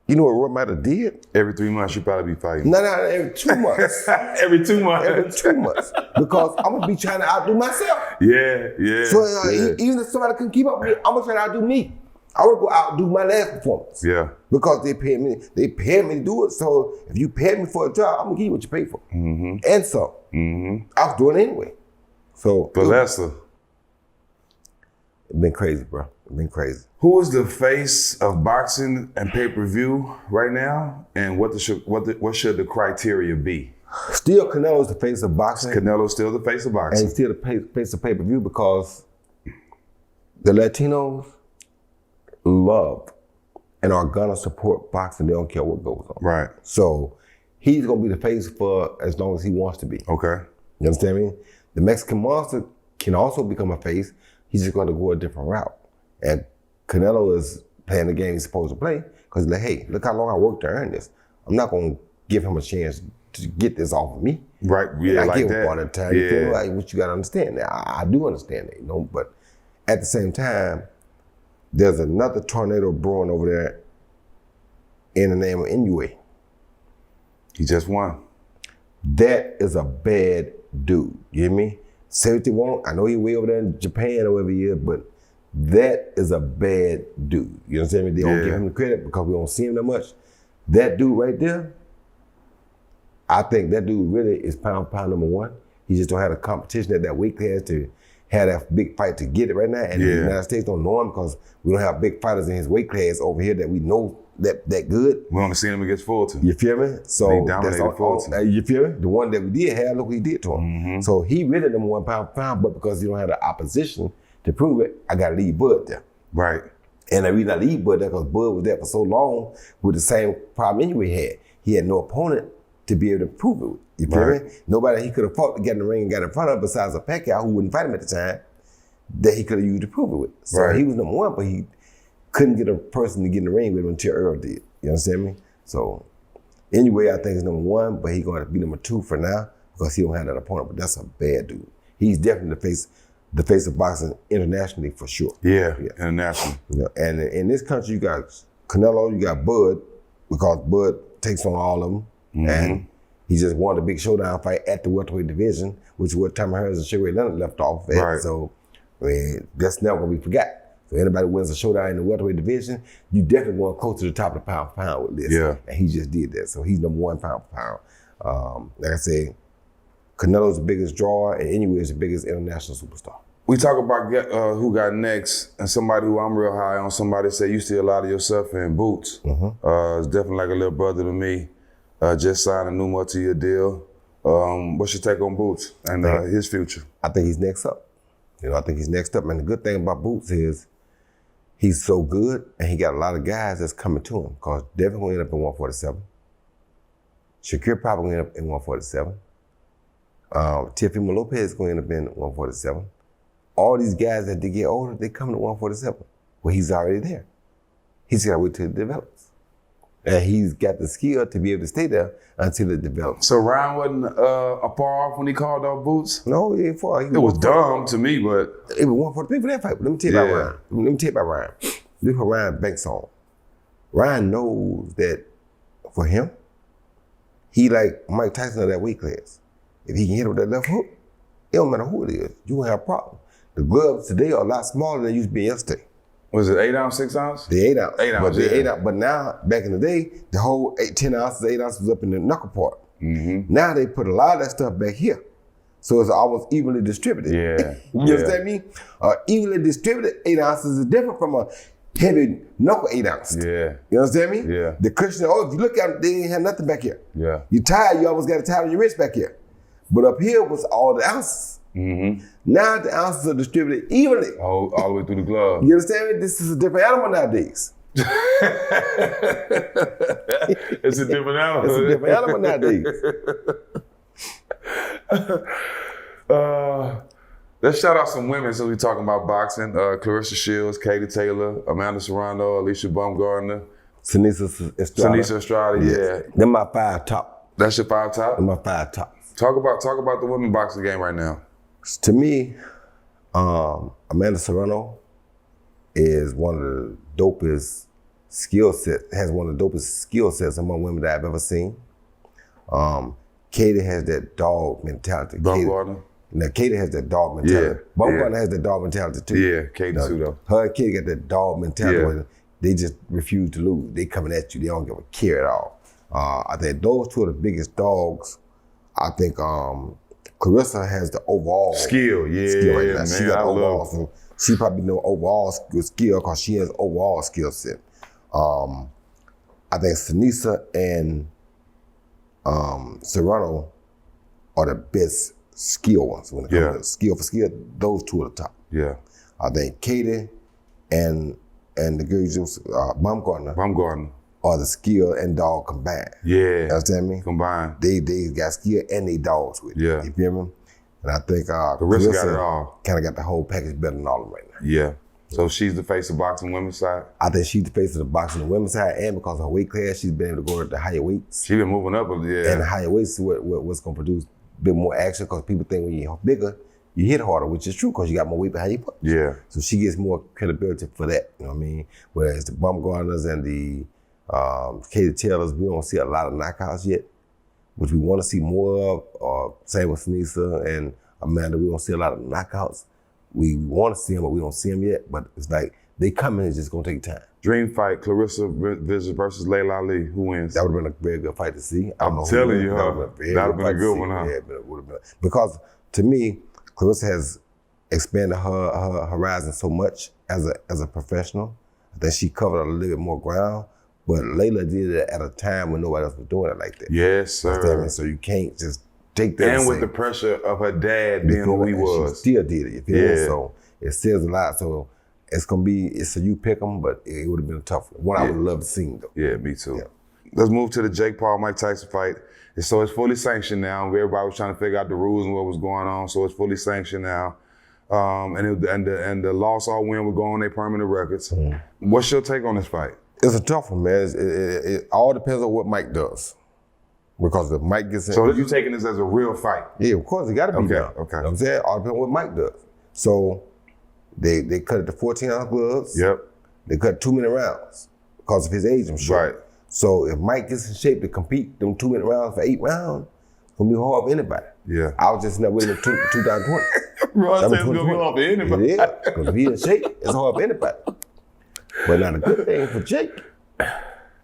you know what Roy might have did? Every 3 months, you probably be fighting. No, every 2 months. Every 2 months. Every 2 months. Because I'm gonna be trying to outdo myself. Yeah. So even if somebody couldn't keep up with me, I'm gonna try to outdo me. I want to go outdo my last performance. Yeah. Because they paid me to do it. So if you paid me for a job, I'm gonna give you what you paid for. Mm-hmm. And so. Mm-hmm. I was doing it anyway. So. But Lester. It's been crazy, bro. It's been crazy. Who is the face of boxing and pay-per-view right now? And what should the criteria be? Still Canelo's the face of boxing. Canelo's still the face of boxing. And he's still the face of pay-per-view because the Latinos love and are gonna support boxing. They don't care what goes on. Right. So he's gonna be the face for as long as he wants to be. Okay. You understand me? The Mexican Monster can also become a face. He's just gonna go a different route. And Canelo is playing the game he's supposed to play because he's like, hey, look how long I worked to earn this. I'm not gonna give him a chance to get this off of me. Right. Yeah. I give him all the time. You feel like what you gotta understand. Now, I do understand that, you know, but at the same time, there's another tornado brewing over there in the name of Inoue. He just won. That is a bad dude. You hear me? Say what they want. I know he's way over there in Japan or wherever he is, but that is a bad dude. You understand me? They don't give him the credit because we don't see him that much. That dude right there, I think that dude really is pound number one. He just don't have the competition at that weight class to have that big fight to get it right now. And the United States don't know him because we don't have big fighters in his weight class over here that we know that good. We only seen him against Fulton. You feel me? So he dominated Fulton. You feel me? The one that we did have, look what he did to him. Mm-hmm. So he really number one pound for pound, but because he don't have the opposition to prove it, I got to leave Bud there. Right. And the reason I leave Bud there because Bud was there for so long with the same problem anyway he had. He had no opponent to be able to prove it. You feel me? Nobody he could have fought to get in the ring and got in front of besides a Pacquiao who wouldn't fight him at the time that he could have used to prove it with. So he was number one, but he couldn't get a person to get in the ring with him until Earl did. You understand me? So anyway, I think he's number one, but he's going to be number two for now because he don't have that opponent. But that's a bad dude. He's definitely the face of boxing internationally for sure. Yeah. Internationally. Yeah. And in this country, you got Canelo, you got Bud, because Bud takes on all of them. And he just won the big showdown fight at the welterweight division, which is what Tommy Hearns and Sugar Ray Leonard left off at. Right. So, I mean, that's never going to be forgot. So anybody who wins a showdown in the welterweight division, you definitely going close to the top of the pound for pound with this. Yeah. And he just did that. So he's number one pound for pound. Like I said, Canelo's the biggest drawer, and Inoue is the biggest international superstar. We talk about who got next, and somebody who I'm real high on, somebody said you see a lot of yourself in Boots. It's definitely like a little brother to me. Just signed a new multi-year deal. What's your take on Boots and his future? I think he's next up. I think he's next up. And the good thing about Boots is he's so good, and he got a lot of guys that's coming to him. Because Devin will end up in 147. Shakur probably will end up in 147. Teofimo Lopez is going to end up in 147. All these guys, as they get older, they come to 147. Well, he's already there. He's got to wait till it develops. And he's got the skill to be able to stay there until it develops. So Ryan wasn't a far off when he called out Boots? No, he ain't far. It was dumb to me, but... It was 143 for that fight. But let me tell you about Ryan. Let me tell you about Ryan. This is what Ryan banks on. Ryan knows that for him, he like Mike Tyson of that weight class. If he can hit with that left hook, it don't matter who it is, you won't have a problem. The gloves today are a lot smaller than they used to be yesterday. Was it 8 ounce, 6 ounce? The 8 ounce. 8 ounce, but the 8 ounce. But now, back in the day, the whole 10 ounces, 8 ounces was up in the knuckle part. Now they put a lot of that stuff back here. So it's almost evenly distributed. Yeah. You understand me? Evenly distributed 8 ounces is different from a heavy knuckle 8 ounce. Yeah. You understand me? Yeah. The cushion, if you look at them, they ain't have nothing back here. Yeah. You tired, you almost got a tie on your wrist back here. But up here was all the ounces. Now the ounces are distributed evenly. All the way through the glove. You understand me? This is a different animal nowadays. It's a different animal. It's a different animal nowadays. Let's shout out some women since we're talking about boxing. Clarissa Shields, Katie Taylor, Amanda Serrano, Alicia Baumgartner. Sinisa Estrada. Yeah. They're my 5 top. That's your 5 top? They're my 5 tops. Talk about the women boxing game right now. To me, Amanda Serrano is one of the dopest skill sets, has one of the dopest skill sets among women that I've ever seen. Katie has that dog mentality. Baumgartner? Now, Katie has that dog mentality. Baumgartner has that dog mentality too. Yeah, Katie too though. Her and Katie got that dog mentality where they just refuse to lose. They coming at you, they don't give a care at all. I think those two are the biggest dogs. I think Clarissa has the overall skill right now. Man, she got overall, so she probably know overall skill because she has overall skill set. I think Sinisa and Serrano are the best skill ones when it comes to skill for skill. Those two are the top. Yeah, I think Katie and the girl Baumgartner are the skill and dog combined. Yeah. You understand me? Combined. They got skill and they dogs with it. Yeah. You feel me? And I think Clarissa got it all. Kind of got the whole package better than all of them right now. Yeah. So she's the face of boxing women's side? I think she's the face of the boxing the women's side, and because of her weight class, she's been able to go to the higher weights. She's been moving up, And the higher weights is what's going to produce a bit more action, because people think when you're bigger, you hit harder, which is true because you got more weight behind your punch. Yeah. So she gets more credibility for that, you know what I mean? Whereas the Baumgartners and the Katie Taylors, we don't see a lot of knockouts yet, which we want to see more of. Same with Sinisa and Amanda, we don't see a lot of knockouts. We want to see them, but we don't see them yet. But it's like, they come in, it's just going to take time. Dream fight, Clarissa versus Layla Ali. Who wins? That would have been a very good fight to see. I'm telling you, that would have been a good one, huh? Yeah, it would have been. Because to me, Clarissa has expanded her horizon so much as a professional. I think she covered a little bit more ground. But Layla did it at a time when nobody else was doing it like that. Yes, sir. So you can't just take that. And with the pressure of her dad being who he was. She still did it, you feel me? So it says a lot. So it's a you pick 'em, but it would have been a tough one. I would have loved to see though. Yeah, me too. Yeah. Let's move to the Jake Paul-Mike Tyson fight. So it's fully sanctioned now. Everybody was trying to figure out the rules and what was going on, so it's fully sanctioned now. And the loss or win will go on their permanent records. What's your take on this fight? It's a tough one, man. It all depends on what Mike does. Because if Mike gets in... So you taking this as a real fight? Yeah, of course, it got to be done. Okay. You know what I'm saying? All depends on what Mike does. So they cut it to 14-ounce gloves. Yep. They cut 2-minute rounds because of his age, I'm sure. Right. So if Mike gets in shape to compete them 2-minute rounds for 8 rounds, it's going to be hard for anybody. Yeah. I was just not with him in 2020. Ron said it's going to be hard for anybody. Yeah, because if he in shape, it's hard for anybody. But now the good thing for Jake,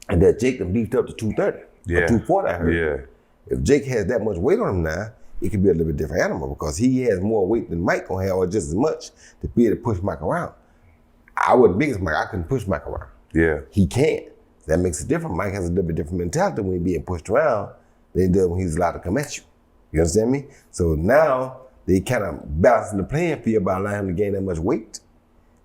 and that Jake done beefed up to 230. Yeah. Or 240, I heard. Yeah. If Jake has that much weight on him now, it could be a little bit different animal because he has more weight than Mike gonna have, or just as much, to be able to push Mike around. I wasn't big as Mike, I couldn't push Mike around. Yeah. He can't. That makes it different. Mike has a little bit different mentality when he's being pushed around than he does when he's allowed to come at you. You understand me? So now they kind of balancing the playing field by allowing him to gain that much weight.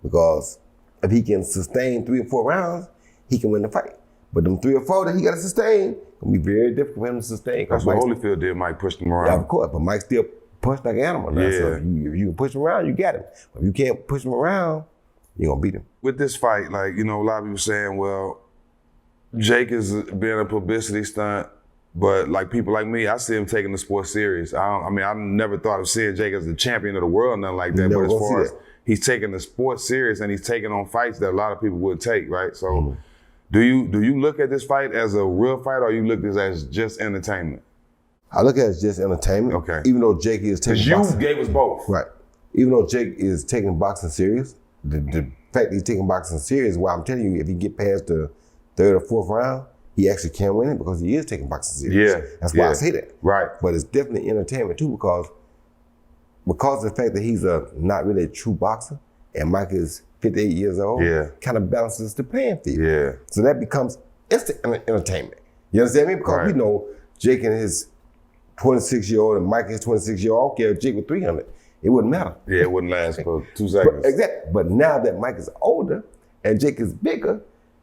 Because if he can sustain 3 or 4 rounds, he can win the fight. But them 3 or 4 that he got to sustain, gonna be very difficult for him to sustain. That's what Holyfield did. Mike pushed him around. Yeah, of course, but Mike still punched like an animal now. Yeah. So if you can push him around, you got him. But if you can't push him around, you're gonna beat him. With this fight, like, a lot of people saying, well, Jake is being a publicity stunt, but like people like me, I see him taking the sport serious. I never thought of seeing Jake as the champion of the world, nothing like that. But as far as he's taking the sport serious and he's taking on fights that a lot of people wouldn't take, right? So do you look at this fight as a real fight, or you look at this as just entertainment? I look at it as just entertainment. Okay. Even though Jake is taking boxing. You gave us both. Right. Even though Jake is taking boxing serious, the fact that he's taking boxing serious is why I'm telling you, if he get past the 3rd or 4th round, he actually can win it because he is taking boxing serious. Yeah. That's why I say that. Right. But it's definitely entertainment too because of the fact that he's not really a true boxer and Mike is 58 years old, kind of balances the playing field. Yeah. So that becomes instant entertainment. You understand me? Because we know Jake and his 26-year-old and Mike is 26-year-old. Okay, if Jake was 300, it wouldn't matter. Yeah, it wouldn't last for 2 seconds. Exactly. But now that Mike is older and Jake is bigger,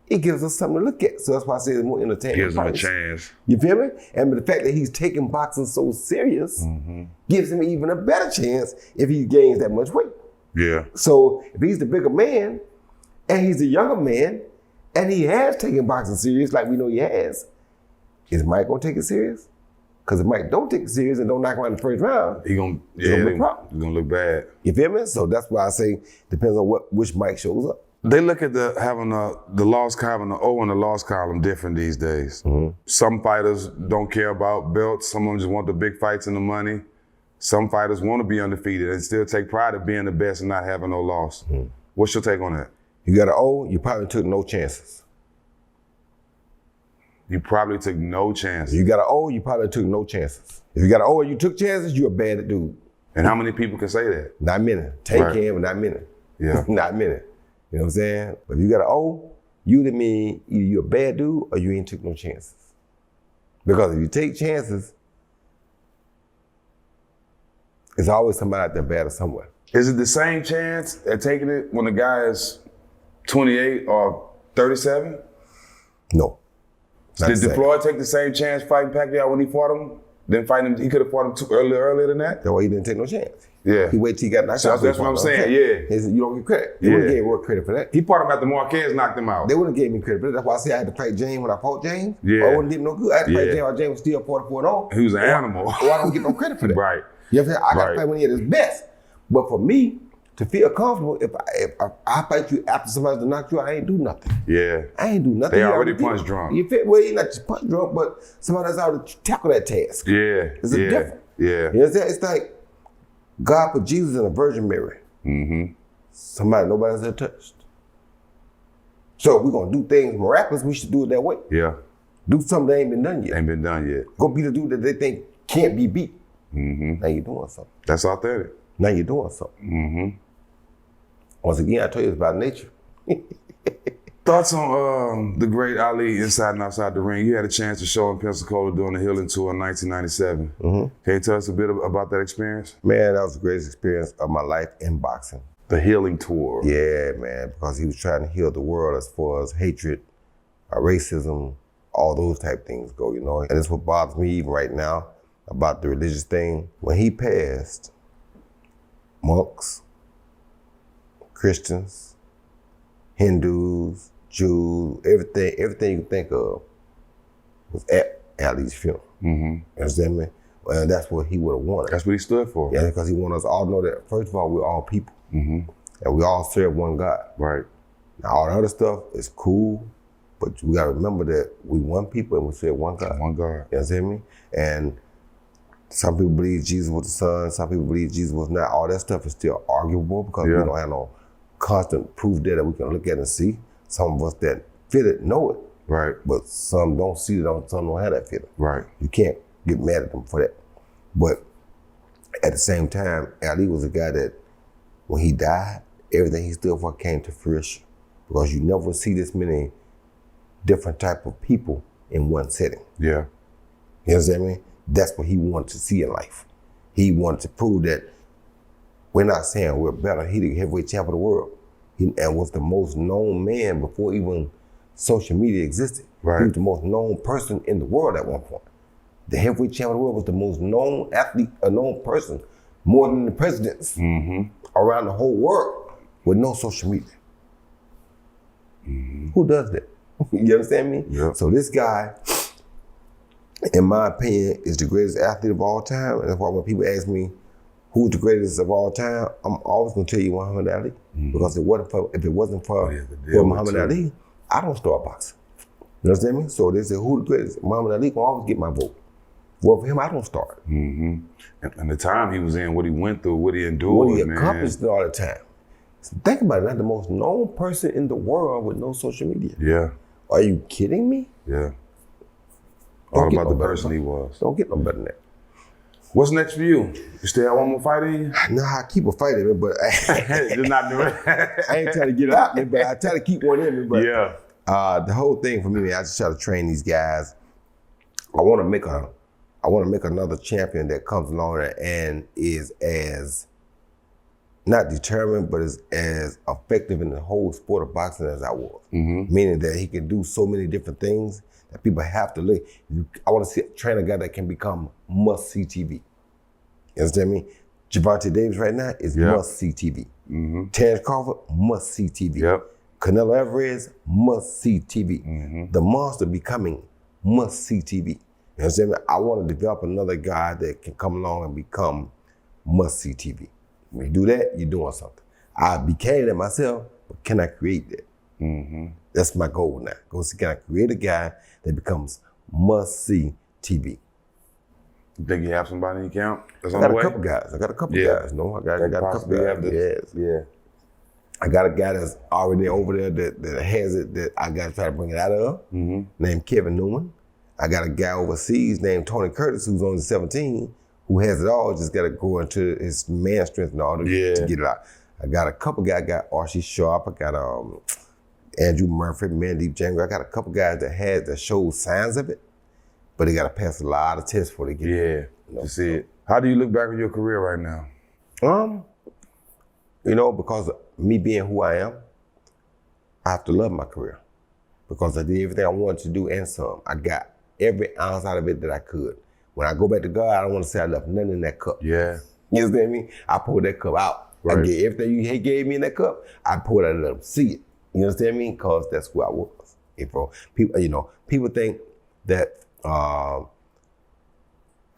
it gives us something to look at. So that's why I say it's more entertainment. Gives him a chance. You feel me? And the fact that he's taking boxing so serious gives him even a better chance if he gains that much weight. Yeah. So if he's the bigger man and he's the younger man and he has taken boxing serious like we know he has, is Mike gonna take it serious? Because if Mike don't take it serious and don't knock him out in the first round, he's gonna look bad. You feel me? So that's why I say depends on which Mike shows up. They look at having the loss column, the O and the loss column different these days. Some fighters don't care about belts. Some of them just want the big fights and the money. Some fighters want to be undefeated and still take pride in being the best and not having no loss. What's your take on that? You got an O, you probably took no chances. You probably took no chances. You got an O, you probably took no chances. If you got an O and you took chances, you're a bad dude. And how many people can say that? Not many. Tank can, but not many. Yeah. Not many. You know what I'm saying? But if you got an O, you to me, either you're a bad dude or you ain't took no chances. Because if you take chances, it's always somebody out there bad or somewhere. Is it the same chance at taking it when the guy is 28 or 37? No. Did Floyd take the same chance fighting Pacquiao when he fought him? Then fighting him, he could have fought him earlier than that? That's why he didn't take no chance. Yeah. He waited till he got knocked out. That's what I'm saying, yeah. You don't get credit. They wouldn't give me credit for that. He fought him after Marquez knocked him out. They wouldn't give me credit for that. That's why I said I had to fight James when I fought James. Yeah. I wouldn't give him no good. I had to fight James while James was still 44-0. He was an animal. Or I don't get no credit for that. Right. You know what I'm saying? I got to fight when he at his best. But for me, to feel comfortable, if I fight you after somebody's to knock you out, I ain't do nothing. Yeah. I ain't do nothing. They already punch drunk. You feel? Well, he not just punch drunk, but somebody that's already tackle that task. Yeah. It's different. Yeah. You know what I'm saying? It's like God put Jesus in a Virgin Mary. Somebody nobody's ever touched. So if we're gonna do things miraculous, we should do it that way. Yeah. Do something that ain't been done yet. Ain't been done yet. Go beat a dude that they think can't be beat. Now you're doing something. That's authentic. Now you're doing something. Once again, I tell you, it's about nature. Thoughts on the great Ali inside and outside the ring? You had a chance to show in Pensacola during the Healing Tour in 1997. Can you tell us a bit about that experience? Man, that was the greatest experience of my life in boxing. The Healing Tour. Yeah, man, because he was trying to heal the world as far as hatred, racism, all those type things go, you know. And that's what bothers me even right now about the religious thing. When he passed, monks, Christians, Hindus, Jews, everything you can think of was at Ali's funeral. You understand me? Well, that's what he would have wanted. That's what he stood for. Yeah, because he wanted us all to know that, first of all, we're all people. And we all serve one God. Right. Now, all the other stuff is cool, but we gotta remember that we one people and we serve one God. One God. You understand me? And some people believe Jesus was the Son, some people believe Jesus was not. All that stuff is still arguable because we don't have no constant proof there that we can look at and see. Some of us that feel it know it. Right. But some don't see it, some don't have that feeling. Right. You can't get mad at them for that. But at the same time, Ali was a guy that when he died, everything he stood for came to fruition. Because you never see this many different type of people in one setting. Yeah. You understand me? That's what he wanted to see in life. He wanted to prove that we're not saying we're better. He the heavyweight champ of the world. And was the most known man before even social media existed. Right. He was the most known person in the world at one point. The heavyweight champ of the world was the most known athlete, a known person, more than the presidents around the whole world with no social media. Who does that? You understand me? Yeah. So this guy, in my opinion, is the greatest athlete of all time. And that's why when people ask me who's the greatest of all time, I'm always gonna tell you Muhammad Ali. Because if it wasn't for Muhammad Ali, I don't start boxing. You understand me? So they say, who the greatest? Muhammad Ali can always get my vote. Well, for him, I don't start. And the time he was in, what he went through, what he endured, What he accomplished all the time. So think about it, not the most known person in the world with no social media. Yeah. Are you kidding me? Yeah. Don't All get about no the better person than he was. Don't get no better than that. What's next for you? You still have one more fight in you? Nah, I keep a fight in me, but Just not doing it. I ain't trying to get it out me, but I try to keep one in me. But Yeah. the whole thing for me, man, I just try to train these guys. I want to make another champion that comes along and is as not determined, but is as effective in the whole sport of boxing as I was. Meaning that he can do so many different things that people have to look. I want to train a guy that can become must-see TV. You understand me? Gervonta Davis right now is must-see TV. Terrence Crawford, must-see TV. Yep. Canelo Alvarez, must-see TV. The Monster becoming must-see TV. You understand me? I want to develop another guy that can come along and become must-see TV. When you do that, you're doing something. I became that myself, but can I create that? That's my goal now. Can I create a guy that becomes must-see TV? You think you have somebody in your camp that's I on got the a way? couple guys. I got a couple guys. No, I got a couple guys. Yes. Yeah. I got a guy that's already over there that has it that I got to try to bring it out of. Named Kevin Newman. I got a guy overseas named Tony Curtis who's only 17 who has it all. Just got to grow into his man strength in order to get it out. I got a couple guys. I got Archie Sharp. I got Andrew Murphy, Mandeep Django. I got a couple guys that show signs of it, but they got to pass a lot of tests before they get it. To see it. How do you look back on your career right now? Because of me being who I am, I have to love my career because I did everything I wanted to do and some. I got every ounce out of it that I could. When I go back to God, I don't want to say I left nothing in that cup. Yeah. You understand me? I pulled that cup out. Right. I get everything He gave me in that cup, I pulled it out and let them see it. You understand me? Because that's who I was. People think that I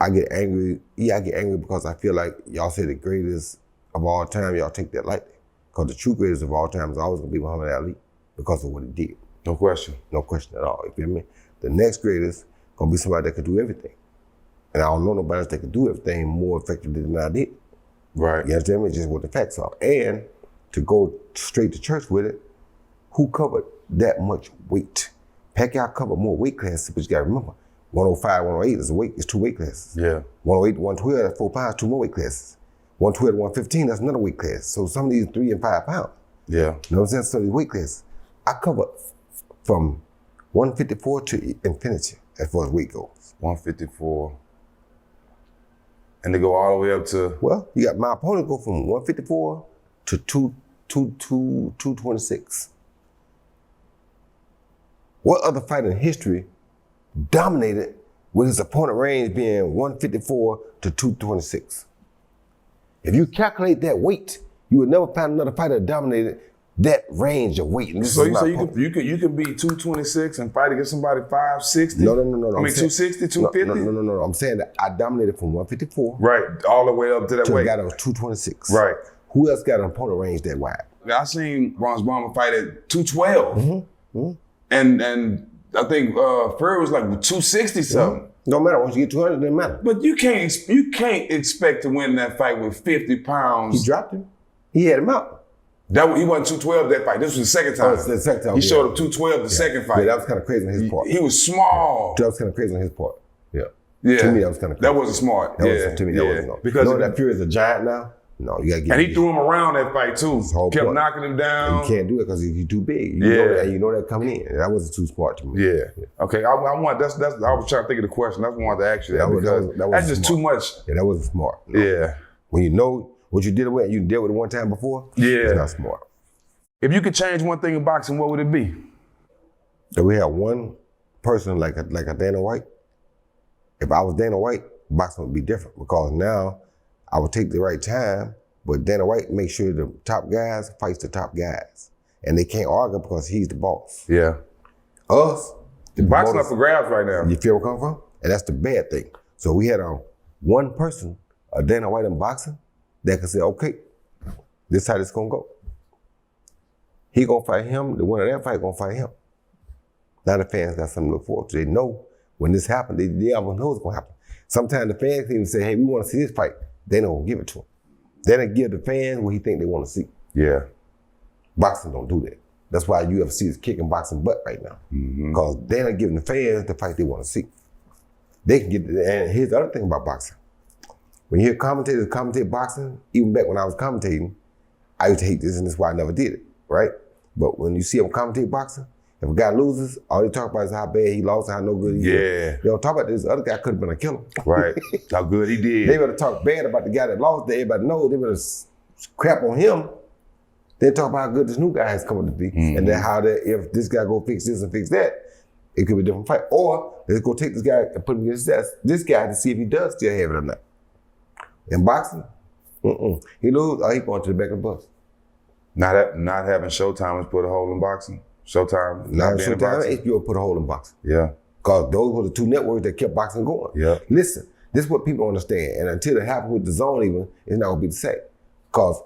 get angry. Yeah, I get angry because I feel like y'all say the greatest of all time, y'all take that lightly. Because the true greatest of all time is always going to be Muhammad Ali because of what he did. No question. No question at all. You feel me? The next greatest going to be somebody that could do everything. And I don't know nobody else that could do everything more effectively than I did. Right. You understand me? Just what the facts are. And to go straight to church with it, who covered that much weight? Pacquiao covered more weight classes, but you got to remember, 105, 108 is two weight classes. Yeah. 108 to 112, that's 4 pounds, 2 more weight classes. 112 to 115, that's another weight class. So some of these 3 and 5 pounds. Yeah. You know what I'm saying? So these weight classes, I covered from 154 to infinity as far as weight goes. 154. And they go all the way up to? Well, you got my opponent go from 154 to 226. What other fight in history dominated with his opponent range being 154 to 226. If you calculate that weight, you would never find another fighter that dominated that range of weight. So you can be 226 and fight against somebody 560? No. I mean 260, 250? No. I'm saying that I dominated from 154. Right, all the way up to that weight. To a guy that was 226. Right. Who else got an opponent range that wide? I seen Bron's Bomber fight at 212. And I think Fury was like 260 something. No matter, once you get 200, it doesn't matter. But you can't expect to win that fight with 50 pounds. He dropped him. He had him out. He wasn't 212 that fight. This was the second time. Oh, the second time. He showed up 212 the second fight. Yeah, that was kind of crazy on his part. He was small. That was kind of crazy on his part. Yeah. To me, that was kind of crazy. That wasn't smart. To me, that wasn't. No. Because that Fury is a giant now. No, you gotta get. And he threw him around that fight too. Kept knocking him down. And you can't do it because he's too big. You know that coming in. That wasn't too smart to me. Yeah. Okay. I was trying to think of the question. That's what I wanted to ask you that that's just too much. Yeah, that wasn't smart. No. Yeah. When you know what you dealt with, you dealt with it one time before. Yeah. It's not smart. If you could change one thing in boxing, what would it be? That we have one person like a Dana White. If I was Dana White, boxing would be different because now I would take the right time, but Dana White makes sure the top guys fights the top guys. And they can't argue because he's the boss. Yeah. Us, the boxing up for grabs right now. You feel where I'm coming from? And that's the bad thing. So we had one person, a Dana White in boxing, that could say, okay, this is how this gonna go. He gonna fight him, the winner of that fight gonna fight him. Now the fans got something to look forward to. They know when this happened, they almost know what's gonna happen. Sometimes the fans even say, hey, we wanna see this fight. They don't give it to him. They don't give the fans what he think they wanna see. Yeah. Boxing don't do that. That's why UFC is kicking boxing butt right now. Because they're not giving the fans the fight they wanna see. They can get, and here's the other thing about boxing. When you hear commentators commentate boxing, even back when I was commentating, I used to hate this and that's why I never did it, right? But when you see them commentate boxing, if a guy loses, all they talk about is how bad he lost and how no good he is. They don't talk about this other guy could have been a killer. Right, how good he did. They better talk bad about the guy that lost, that everybody knows. They better crap on him. They talk about how good this new guy has come to be. And then how that if this guy go fix this and fix that, it could be a different fight. Or let's go take this guy and put him against this guy to see if he does still have it or not. In boxing, he lose, or he going to the back of the bus. Not having Showtime has put a hole in boxing. Showtime not being in boxing. HBO put a hole in boxing. Yeah. Because those were the two networks that kept boxing going. Yeah. Listen, this is what people don't understand. And until it happened with the zone even, it's not gonna be the same. Because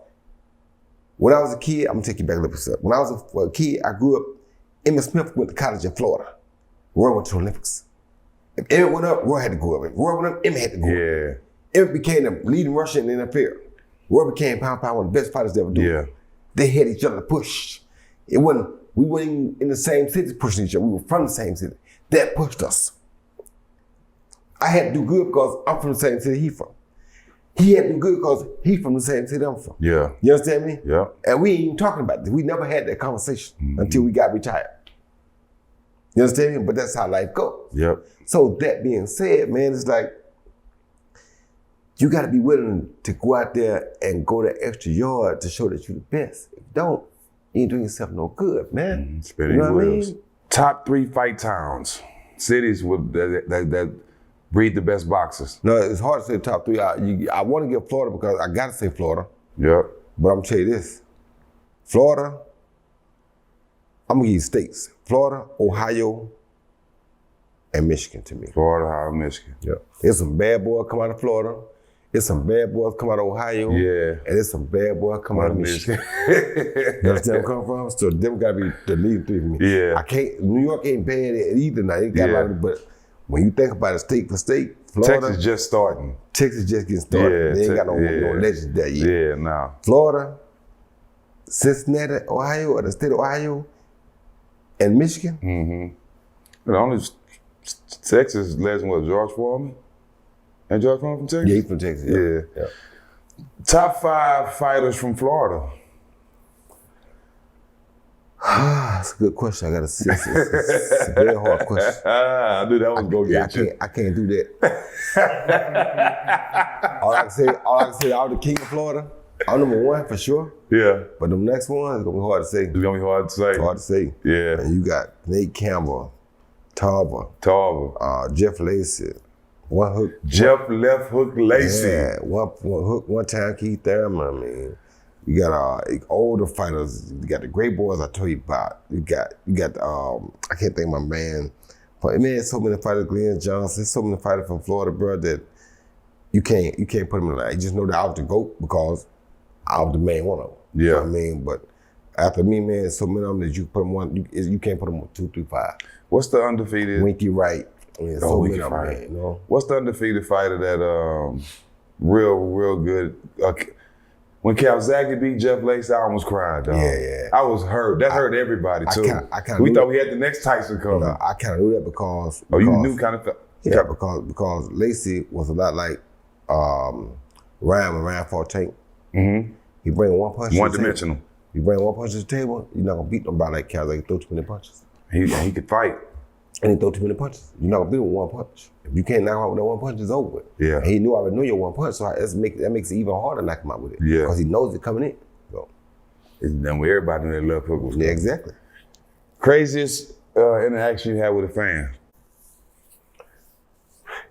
when I was a kid, I'm gonna take you back a little bit. When I was a kid, I grew up, Emmitt Smith went to college in Florida. Roy went to the Olympics. If Emmitt went up, Roy had to go up. If Roy went up, Emmitt had to go up. Yeah. Emmitt became the leading rusher in the NFL. Roy became pound one of the best fighters to ever do. Yeah. They had each other to push. We weren't even in the same city pushing each other. We were from the same city. That pushed us. I had to do good because I'm from the same city he's from. He had to do good because he's from the same city I'm from. Yeah. You understand me? Yeah. And we ain't even talking about this. We never had that conversation until we got retired. You understand me? But that's how life goes. Yep. So that being said, man, it's like, you gotta be willing to go out there and go the extra yard to show that you're the best. If you don't, you ain't doing yourself no good, man. Spinning you know what wheels. I mean? Top 3 fight towns, cities that breed the best boxers. No, it's hard to say top 3. I want to give Florida because I gotta say Florida. Yep. But I'm gonna tell you this. Florida, I'm gonna give you states. Florida, Ohio, and Michigan to me. Florida, Ohio, Michigan. Yep. There's some bad boys come out of Florida. There's some bad boys come out of Ohio. Yeah. And there's some bad boys come out of Michigan. You understand where I'm coming from? So them gotta be the lead 3 for me. Yeah. New York ain't bad at either now. They got a lot of, but when you think about it state for state, Florida. Texas just starting. Texas just getting started. They ain't got no legends there yet. Yeah, no. Florida, Cincinnati, Ohio, or the state of Ohio, and Michigan. The only Texas legend was George Foreman. And George Foreman from Texas? Yeah, he's from Texas. Yeah. Top 5 fighters from Florida. That's a good question. I gotta see. It's a very hard question. I knew that was gonna get you. I can't do that. all I can say, I'm the king of Florida. I'm number 1 for sure. Yeah. But the next one is gonna be hard to say. It's gonna be hard to say. It's hard to say. Yeah. And you got Nate Campbell, Tarver. Jeff Lacey. One hook. Jeff left hook Lacey. Yeah, one hook, one time Keith Thurman. I mean, you got older fighters. You got the great boys I told you about. You got I can't think of my man. But man, so many fighters, Glenn Johnson, so many fighters from Florida, bro, that you can't put them in line. You just know that I was the GOAT because I was the main one of them. Yeah. You know what I mean? But after me, man, so many of them that you put them on, you can't put them on 2, 3, 5. What's the undefeated? Winky Wright. I mean, so Winky many of them, Wright. man, you know? What's the undefeated fighter that real good? When Calzaghe beat Jeff Lacey, I almost cried, dog. Yeah. I was hurt. That hurt everybody too. We thought we had the next Tyson coming. No, I kind of knew that because you knew kind of. Yeah, because Lacey was a lot like Ryan when Ryan fought Tank. Mm-hmm. He bring one punch. One dimensional. You bring one punch to the table, you're not gonna beat nobody like Calzaghe. Throw too many punches. He could fight. And he throw too many punches. You're not gonna beat him with one punch. If you can't knock him out with that one punch, it's over with. Yeah. And he knew I already knew your one punch, so that makes it even harder to knock him out with it. Yeah. Because he knows it coming in. So. It's done with everybody in that left hook was. Yeah, exactly. Craziest interaction you had with a fan?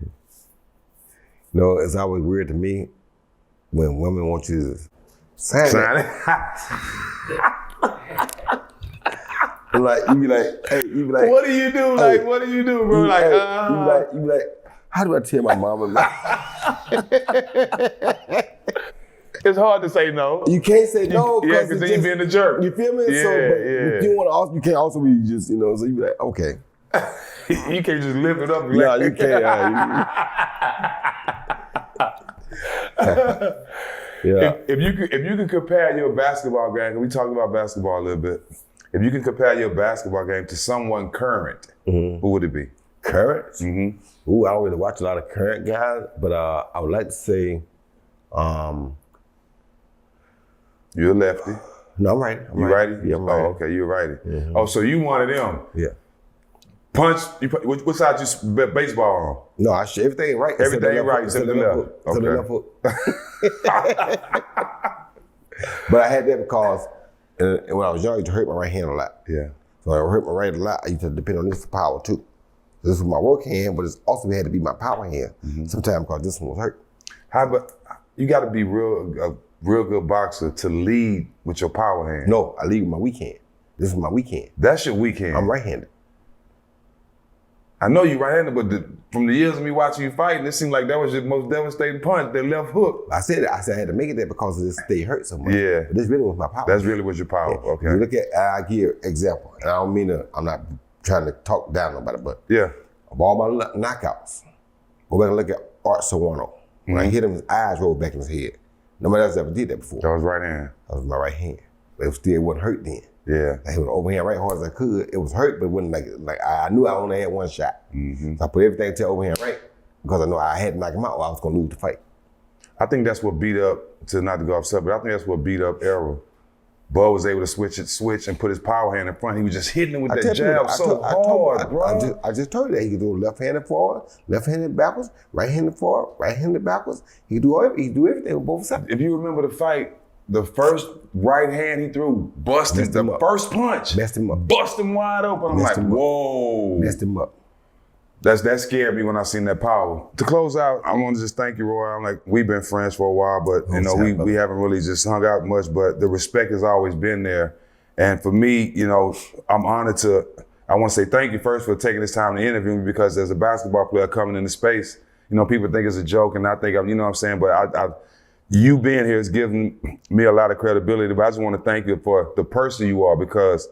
You know, it's always weird to me when women want you to sign it. Like you be like, what do you do? Like, what do you do, bro? You be like, how do I tell my mama? It's hard to say no. You can't say no because then you being a jerk. You feel me? Yeah, so, but yeah. you want to also, you can't also be just, you know. So you be like, okay. You can't just lift it up. And no, you can't. Yeah. If you could compare your basketball game, and we talked about basketball a little bit. If you can compare your basketball game to someone current, who would it be? Current? Mm-hmm. Ooh, I don't really watch a lot of current guys, but I would like to say, you're a lefty. No, I'm righty. You righty? Yeah, I'm righty. Oh, okay, you're righty. Mm-hmm. Oh, so you one of them? Yeah. Punch. What side you bet baseball on? No, everything ain't right. Everything ain't right except the left. Okay. The left hook. But I had that because when I was young, I used to hurt my right hand a lot. Yeah. So when I hurt my right a lot, I used to depend on this for power too. This was my work hand, but it's also had to be my power hand. Sometimes because this one was hurt. But you got to be a real good boxer to lead with your power hand. No, I lead with my weak hand. This is my weak hand. That's your weak hand. I'm right-handed. I know you right-handed, but from the years of me watching you fighting, it seemed like that was your most devastating punch, the left hook. I said I had to make it there because of this stay hurt so much. Yeah. But this really was my power. That's really was your power. Yeah. Okay. If you look at, I give example, and I don't mean to, I'm not trying to talk down nobody, but yeah. of all my knockouts, go back and look at Art Sawano. When I hit him, his eyes rolled back in his head. Nobody else ever did that before. That was right hand. That was my right hand. But it still wasn't hurt then. Yeah. I hit with overhand right hard as I could. It was hurt, but it wasn't like I knew I only had one shot. So I put everything to overhand right because I know I had to knock him out or I was gonna lose the fight. I think that's what beat up, not to go off subject, but I think that's what beat up Errol. Bud was able to switch and put his power hand in front. He was just hitting him with that jab so hard, bro. I just told you that he could do left-handed forward, left-handed backwards, right-handed forward, right-handed backwards. He could do everything with both sides. If you remember the fight, the first right hand he threw, busted the first punch. Messed him up. Bust him wide open. I'm like, whoa. Messed him up. That scared me when I seen that power. To close out, I want to just thank you, Roy. I'm like, we've been friends for a while, but you know, we haven't really just hung out much, but the respect has always been there. And for me, you know, I'm honored I want to say thank you first for taking this time to interview me because as a basketball player coming into space, you know, people think it's a joke and I think, you know what I'm saying, but you being here has given me a lot of credibility, but I just want to thank you for the person you are because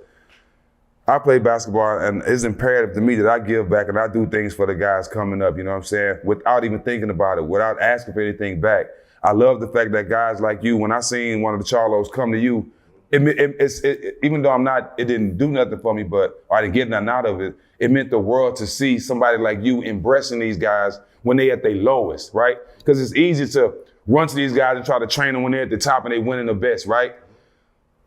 I play basketball and it's imperative to me that I give back and I do things for the guys coming up, you know what I'm saying? Without even thinking about it, without asking for anything back. I love the fact that guys like you, when I seen one of the Charlos come to you, even though it didn't do nothing for me, but I didn't get nothing out of it, it meant the world to see somebody like you embracing these guys when they at their lowest, right? Because it's easy to run to these guys and try to train them when they're at the top and they winning the best, right?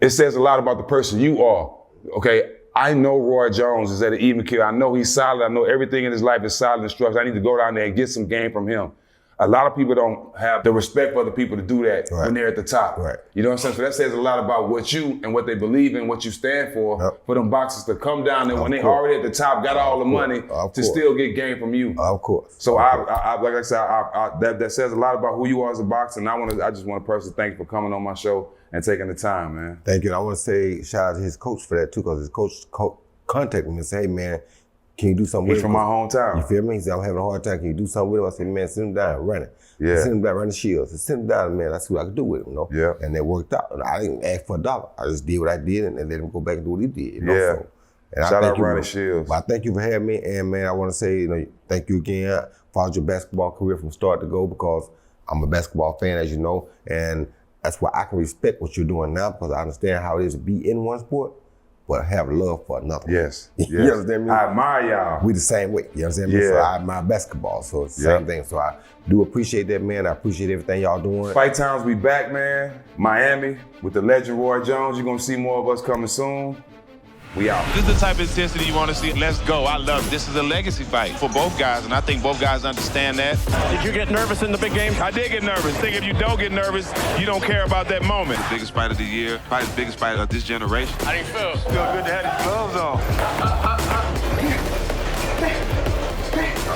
It says a lot about the person you are, okay? I know Roy Jones is at an even kill. I know he's solid. I know everything in his life is solid and structured. I need to go down there and get some game from him. a lot of people don't have the respect for other people to do that Right. when they're at the top. Right. You know what I'm saying? So that says a lot about what you and what they believe in, what you stand for them boxers to come down there when they already at the top, got all the money to still get game from you. Of course. So I like I said, that says a lot about who you are as a boxer, and I just want to personally thank you for coming on my show and taking the time, man. Thank you. And I want to say shout out to his coach for that too, because his coach contacted me and said, hey man, can you do something with He's him? from my hometown. You feel me? He said, I'm having a hard time. Can you do something with him? I said, man, send him down, run it. Yeah. Send him down, run the shields. Send him down, man. That's what I could do with him, you know? Yeah. And it worked out. And I didn't ask for $1. I just did what I did and let him go back and do what he did. You know? Yeah. So, and Shout out Ronnie Shields. I thank you for having me. And man, I want to say, thank you again. I followed your basketball career from start to go because I'm a basketball fan, as you know. And that's why I can respect what you're doing now because I understand how it is to be in one sport, but have love for another. Yes. You understand me? I admire y'all. We the same way. You understand me? Yeah. So I admire basketball. So it's the same thing. So I do appreciate that, man. I appreciate everything y'all doing. Fight Times be back, man. Miami with the legend Roy Jones. You're gonna see more of us coming soon. We out. This is the type of intensity you want to see. Let's go. I love it. This is a legacy fight for both guys, and I think both guys understand that. Did you get nervous in the big game? I did get nervous. I think if you don't get nervous, you don't care about that moment. The biggest fight of the year, probably the biggest fight of this generation. How do you feel? Feel good to have these gloves on.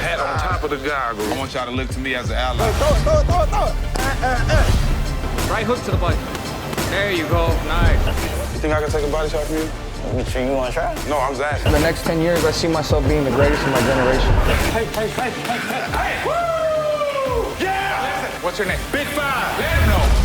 Hat on top of the goggles. I want y'all to look to me as an ally. Throw it. Right hook to the body. There you go. Nice. You think I can take a body shot for you? You sure you want to try? No, I'm Zach. In the next 10 years, I see myself being the greatest in my generation. Hey. Woo! Yeah! What's your name? Big Five. Let him know.